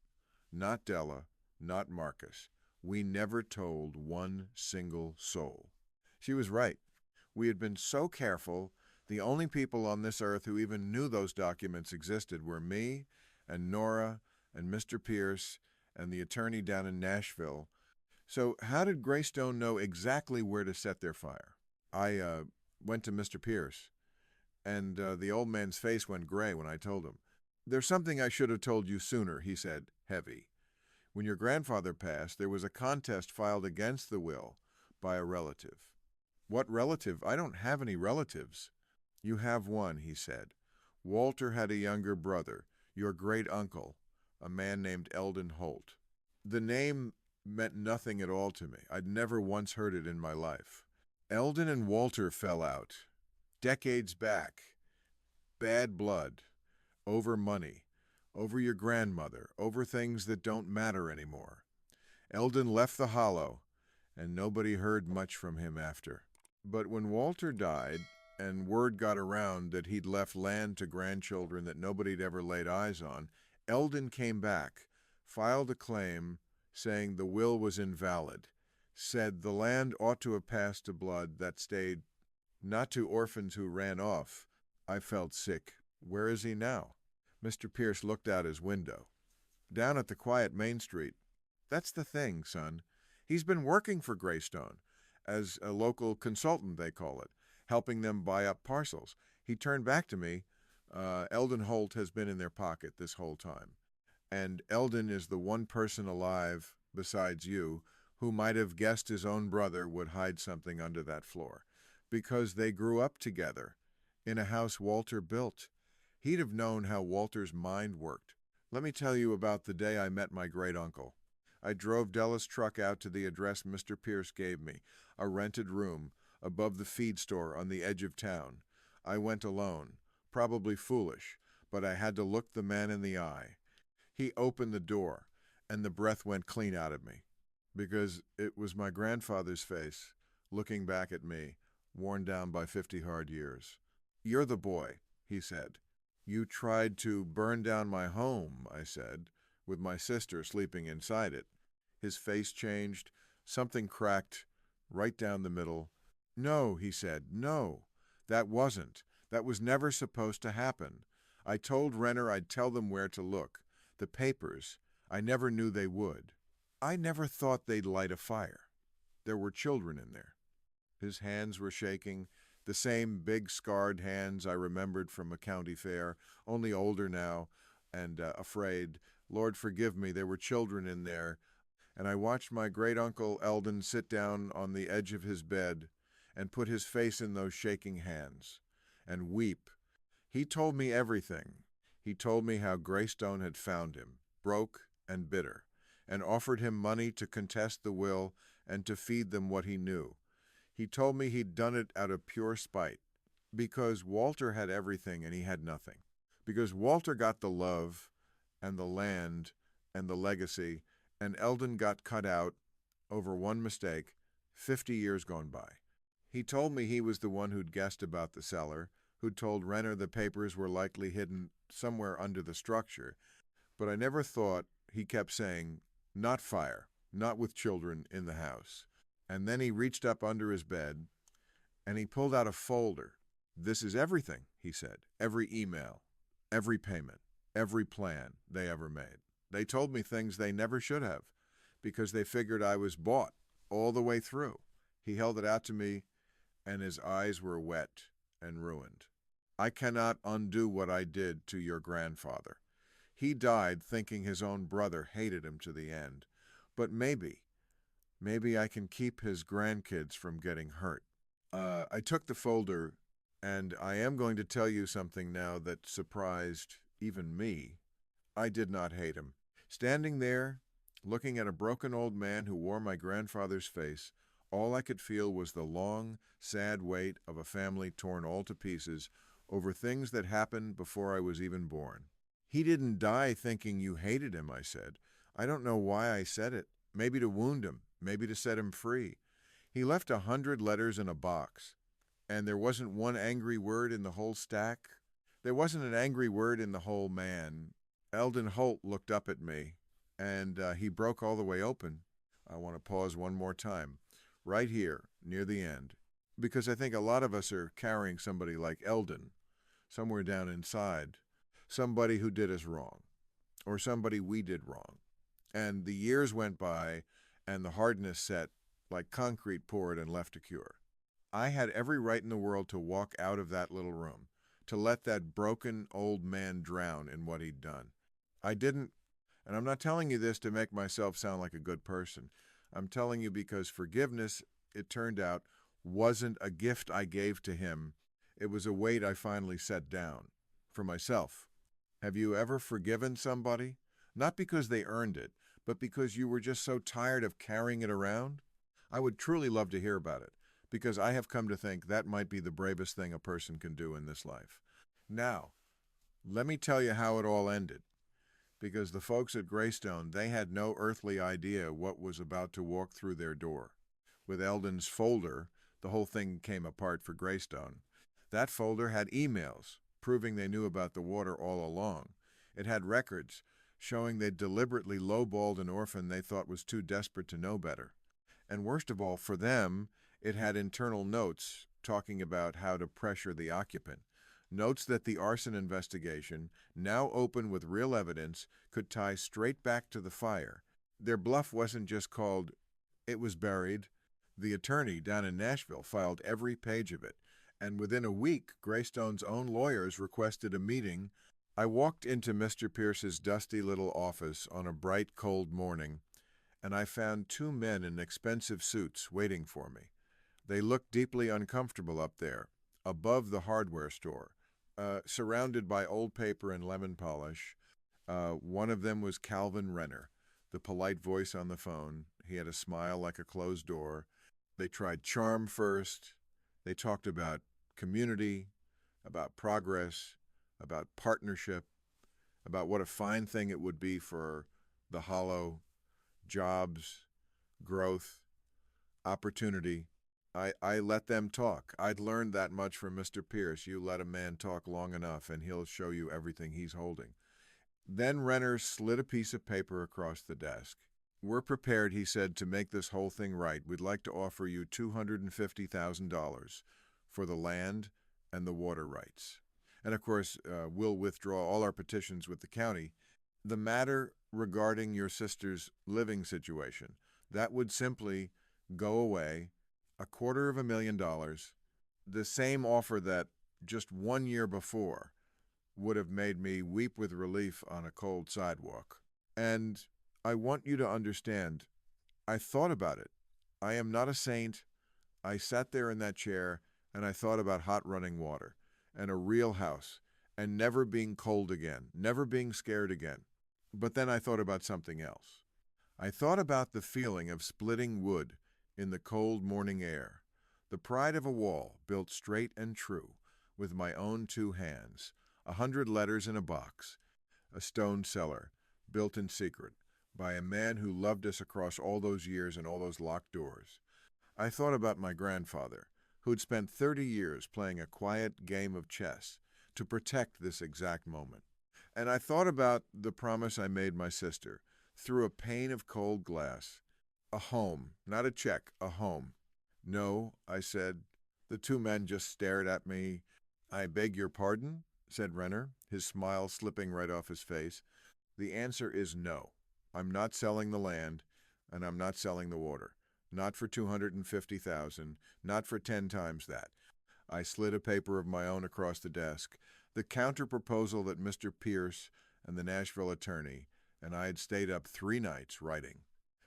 Not Della, not Marcus. We never told one single soul." She was right. We had been so careful. The only people on this earth who even knew those documents existed were me and Nora and Mr. Pierce and the attorney down in Nashville. So how did Greystone know exactly where to set their fire? I went to Mr. Pierce, and the old man's face went gray when I told him. "There's something I should have told you sooner," he said, heavy. "When your grandfather passed, there was a contest filed against the will by a relative." "What relative? I don't have any relatives." "You have one," he said. "Walter had a younger brother, your great-uncle, a man named Eldon Holt." The name meant nothing at all to me. I'd never once heard it in my life. Eldon and Walter fell out, decades back. Bad blood, over money, over your grandmother, over things that don't matter anymore. Eldon left the Hollow, and nobody heard much from him after. But when Walter died, and word got around that he'd left land to grandchildren that nobody'd ever laid eyes on, Eldon came back, filed a claim saying the will was invalid, said the land ought to have passed to blood that stayed, not to orphans who ran off. I felt sick. Where is he now? Mr. Pierce looked out his window. "Down at the quiet Main Street." "That's the thing, son. He's been working for Greystone, as a local consultant, they call it, helping them buy up parcels." He turned back to me. "Eldon Holt has been in their pocket this whole time. And Eldon is the one person alive, besides you, who might have guessed his own brother would hide something under that floor, because they grew up together in a house Walter built. He'd have known how Walter's mind worked. Let me tell you about the day I met my great-uncle. I drove Della's truck out to the address Mr. Pierce gave me, a rented room above the feed store on the edge of town. I went alone, probably foolish, but I had to look the man in the eye. He opened the door, and the breath went clean out of me, because it was my grandfather's face, looking back at me, worn down by 50 hard years. "You're the boy," he said. "You tried to burn down my home," I said, with my sister sleeping inside it. His face changed. Something cracked right down the middle. "No," he said, "no, that wasn't. That was never supposed to happen. I told Renner I'd tell them where to look. The papers. I never knew they would. I never thought they'd light a fire. There were children in there." His hands were shaking, the same big scarred hands I remembered from a county fair, only older now and afraid. Lord forgive me, there were children in there. And I watched my great-uncle Eldon sit down on the edge of his bed and put his face in those shaking hands and weep. He told me everything. He told me how Greystone had found him, broke and bitter, and offered him money to contest the will and to feed them what he knew. He told me he'd done it out of pure spite, because Walter had everything and he had nothing. Because Walter got the love and the land and the legacy, and Eldon got cut out over one mistake, 50 years gone by. He told me he was the one who'd guessed about the cellar, who'd told Renner the papers were likely hidden somewhere under the structure. But I never thought, he kept saying, not fire, not with children in the house. And then he reached up under his bed, and he pulled out a folder. "This is everything," he said. "Every email, every payment, every plan they ever made. They told me things they never should have, because they figured I was bought all the way through." He held it out to me, and his eyes were wet and ruined. "I cannot undo what I did to your grandfather. He died thinking his own brother hated him to the end. But maybe I can keep his grandkids from getting hurt." I took the folder, and I am going to tell you something now that surprised even me. I did not hate him. Standing there, looking at a broken old man who wore my grandfather's face, all I could feel was the long, sad weight of a family torn all to pieces over things that happened before I was even born. "He didn't die thinking you hated him," I said. "I don't know why I said it. Maybe to wound him, maybe to set him free. He left 100 letters in a box, and there wasn't one angry word in the whole stack. There wasn't an angry word in the whole man." Eldon Holt looked up at me, and he broke all the way open. I want to pause one more time, right here, near the end, because I think a lot of us are carrying somebody like Eldon, somewhere down inside, somebody who did us wrong, or somebody we did wrong. And the years went by, and the hardness set, like concrete poured and left a cure. I had every right in the world to walk out of that little room, to let that broken old man drown in what he'd done. I didn't, and I'm not telling you this to make myself sound like a good person. I'm telling you because forgiveness, it turned out, wasn't a gift I gave to him. It was a weight I finally set down for myself. Have you ever forgiven somebody? Not because they earned it, but because you were just so tired of carrying it around? I would truly love to hear about it, because I have come to think that might be the bravest thing a person can do in this life. Now, let me tell you how it all ended. Because the folks at Greystone, they had no earthly idea what was about to walk through their door. With Eldon's folder, the whole thing came apart for Greystone. That folder had emails proving they knew about the water all along. It had records showing they'd deliberately lowballed an orphan they thought was too desperate to know better. And worst of all, for them, it had internal notes talking about how to pressure the occupant. Notes that the arson investigation, now open with real evidence, could tie straight back to the fire. Their bluff wasn't just called, it was buried. The attorney down in Nashville filed every page of it, and within a week, Greystone's own lawyers requested a meeting. I walked into Mr. Pierce's dusty little office on a bright, cold morning, and I found two men in expensive suits waiting for me. They looked deeply uncomfortable up there, above the hardware store, surrounded by old paper and lemon polish. One of them was Calvin Renner, the polite voice on the phone. He had a smile like a closed door. They tried charm first. They talked about community, about progress, about partnership, about what a fine thing it would be for the Hollow, jobs, growth, opportunity. I let them talk. I'd learned that much from Mr. Pierce. You let a man talk long enough and he'll show you everything he's holding. Then Renner slid a piece of paper across the desk. We're prepared, he said, to make this whole thing right. We'd like to offer you $250,000 for the land and the water rights. And of course, we'll withdraw all our petitions with the county. The matter regarding your sister's living situation, that would simply go away. $250,000, the same offer that just 1 year before would have made me weep with relief on a cold sidewalk. And I want you to understand, I thought about it. I am not a saint. I sat there in that chair and I thought about hot running water and a real house and never being cold again, never being scared again. But then I thought about something else. I thought about the feeling of splitting wood in the cold morning air, the pride of a wall built straight and true with my own two hands, 100 letters in a box, a stone cellar built in secret by a man who loved us across all those years and all those locked doors. I thought about my grandfather, who'd spent 30 years playing a quiet game of chess to protect this exact moment. And I thought about the promise I made my sister through a pane of cold glass. A home, not a check, a home. No, I said. The two men just stared at me. I beg your pardon, said Renner, his smile slipping right off his face. The answer is no. I'm not selling the land, and I'm not selling the water. Not for $250,000, not for 10 times that. I slid a paper of my own across the desk, the counter-proposal that Mr. Pierce and the Nashville attorney and I had stayed up 3 nights writing.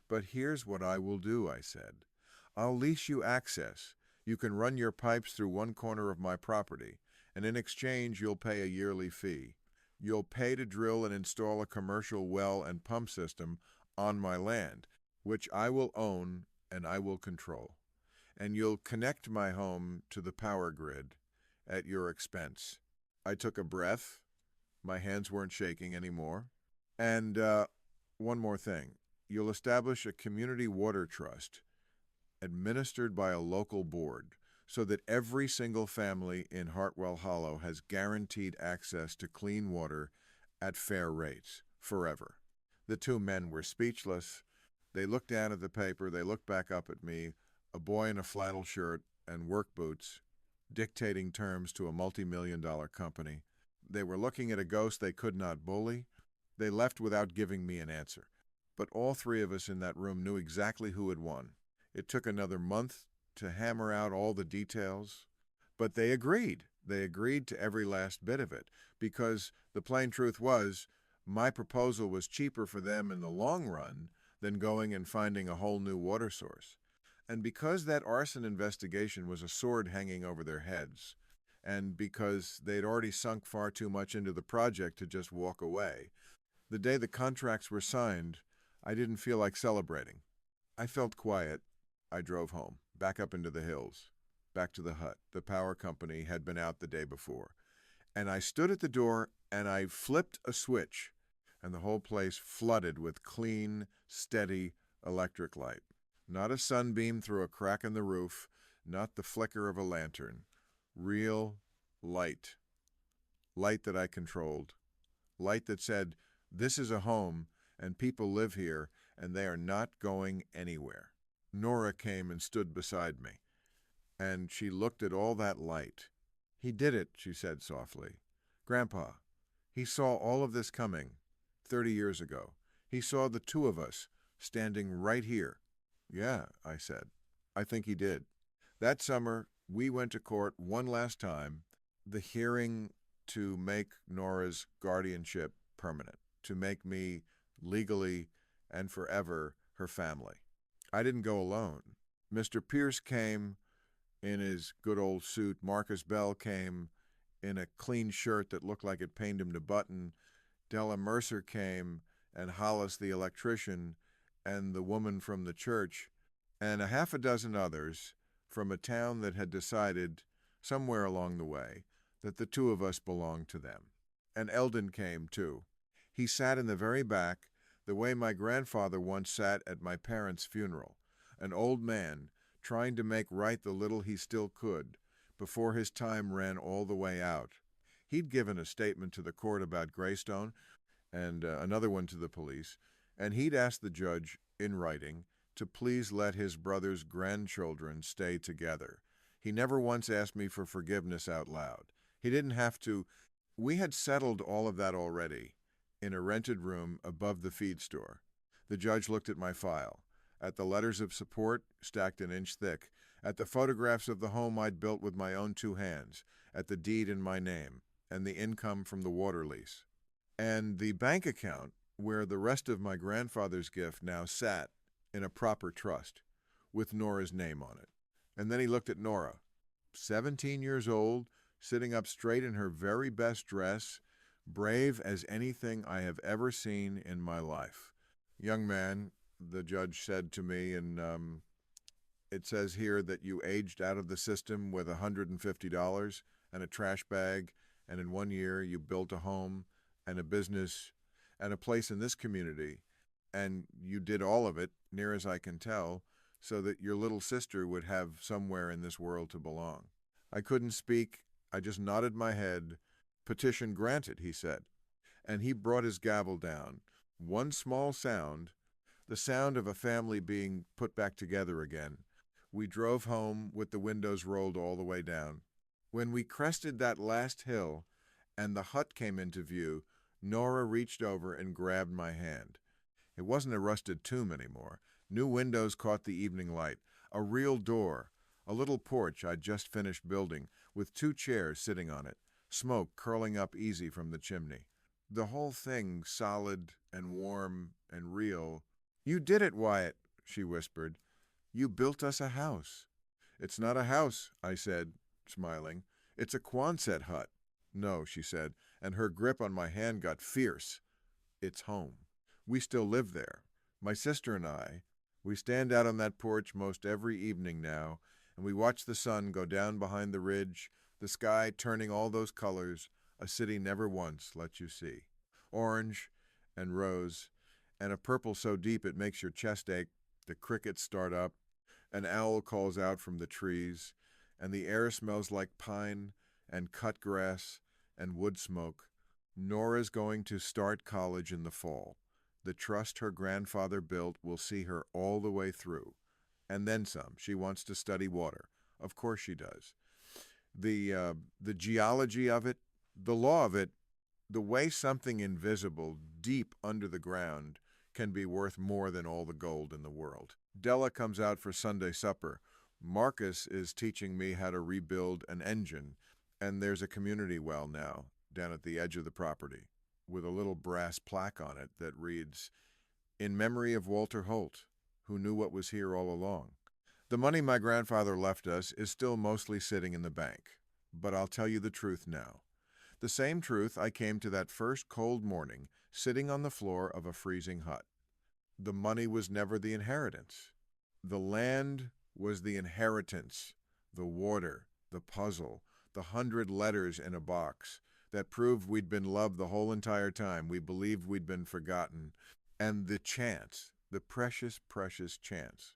But here's what I will do, I said. I'll lease you access. You can run your pipes through one corner of my property, and in exchange you'll pay a yearly fee. You'll pay to drill and install a commercial well and pump system on my land, which I will own and I will control. And you'll connect my home to the power grid at your expense. I took a breath. My hands weren't shaking anymore. And one more thing. You'll establish a community water trust administered by a local board so that every single family in Hartwell Hollow has guaranteed access to clean water at fair rates forever. The two men were speechless. They looked down at the paper. They looked back up at me, a boy in a flannel shirt and work boots, dictating terms to a multi-million-dollar company. They were looking at a ghost they could not bully. They left without giving me an answer. But all three of us in that room knew exactly who had won. It took another month to hammer out all the details, but they agreed. They agreed to every last bit of it, because the plain truth was, my proposal was cheaper for them in the long run than going and finding a whole new water source. And because that arson investigation was a sword hanging over their heads, and because they'd already sunk far too much into the project to just walk away, the day the contracts were signed, I didn't feel like celebrating. I felt quiet. I drove home, back up into the hills, back to the hut. The power company had been out the day before. And I stood at the door and I flipped a switch, and the whole place flooded with clean, steady electric light. Not a sunbeam through a crack in the roof, not the flicker of a lantern. Real light. Light that I controlled. Light that said, this is a home, and people live here, and they are not going anywhere. Nora came and stood beside me, and she looked at all that light. He did it, she said softly. Grandpa, he saw all of this coming 30 years ago. He saw the two of us standing right here. Yeah, I said. I think he did. That summer, we went to court one last time, the hearing to make Nora's guardianship permanent, to make me legally and forever her family. I didn't go alone. Mr. Pierce came in his good old suit. Marcus Bell came in a clean shirt that looked like it pained him to button. Della Mercer came, and Hollis the electrician, and the woman from the church, and a half a dozen others from a town that had decided, somewhere along the way, that the two of us belonged to them. And Eldon came, too. He sat in the very back, the way my grandfather once sat at my parents' funeral, an old man trying to make right the little he still could before his time ran all the way out. He'd given a statement to the court about Greystone and another one to the police, and he'd asked the judge, in writing, to please let his brother's grandchildren stay together. He never once asked me for forgiveness out loud. He didn't have to. We had settled all of that already in a rented room above the feed store. The judge looked at my file, at the letters of support stacked an inch thick, at the photographs of the home I'd built with my own two hands, at the deed in my name, and the income from the water lease, and the bank account where the rest of my grandfather's gift now sat in a proper trust, with Nora's name on it. And then he looked at Nora, 17 years old, sitting up straight in her very best dress, brave as anything I have ever seen in my life. Young man, the judge said to me, and it says here that you aged out of the system with $150 and a trash bag, and in 1 year you built a home and a business and a place in this community, and you did all of it, near as I can tell, so that your little sister would have somewhere in this world to belong. I couldn't speak. I just nodded my head. Petition granted, he said. And he brought his gavel down. One small sound, the sound of a family being put back together again. We drove home with the windows rolled all the way down. When we crested that last hill and the hut came into view, Nora reached over and grabbed my hand. It wasn't a rusted tomb anymore. New windows caught the evening light, a real door, a little porch I'd just finished building, with 2 chairs sitting on it, smoke curling up easy from the chimney. The whole thing solid and warm and real. "You did it, Wyatt," she whispered. "You built us a house." "It's not a house," I said, smiling. "It's a Quonset hut." "No," she said, and her grip on my hand got fierce. "It's home. We still live there. My sister and I. We stand out on that porch most every evening now, and we watch the sun go down behind the ridge, the sky turning all those colors a city never once let you see. Orange and rose, and a purple so deep it makes your chest ache. The crickets start up, an owl calls out from the trees, and the air smells like pine and cut grass and wood smoke. Nora's going to start college in the fall. The trust her grandfather built will see her all the way through. And then some. She wants to study water. Of course she does. The geology of it, the law of it, the way something invisible deep under the ground can be worth more than all the gold in the world. Della comes out for Sunday supper. Marcus is teaching me how to rebuild an engine, and there's a community well now down at the edge of the property with a little brass plaque on it that reads, "In memory of Walter Holt, who knew what was here all along." The money my grandfather left us is still mostly sitting in the bank, but I'll tell you the truth now. The same truth I came to that first cold morning, sitting on the floor of a freezing hut. The money was never the inheritance. The land was the inheritance, the water, the puzzle, the 100 letters in a box that proved we'd been loved the whole entire time. We believed we'd been forgotten. And the chance, the precious, precious chance,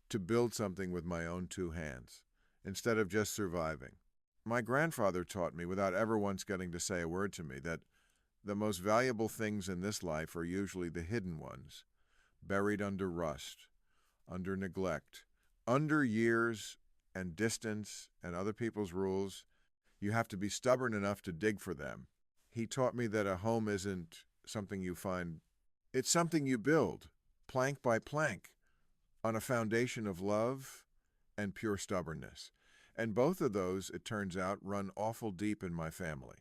to build something with my own 2 hands, instead of just surviving. My grandfather taught me, without ever once getting to say a word to me, that the most valuable things in this life are usually the hidden ones, buried under rust, under neglect, under years and distance and other people's rules. You have to be stubborn enough to dig for them. He taught me that a home isn't something you find. It's something you build, plank by plank, on a foundation of love and pure stubbornness. And both of those, it turns out, run awful deep in my family.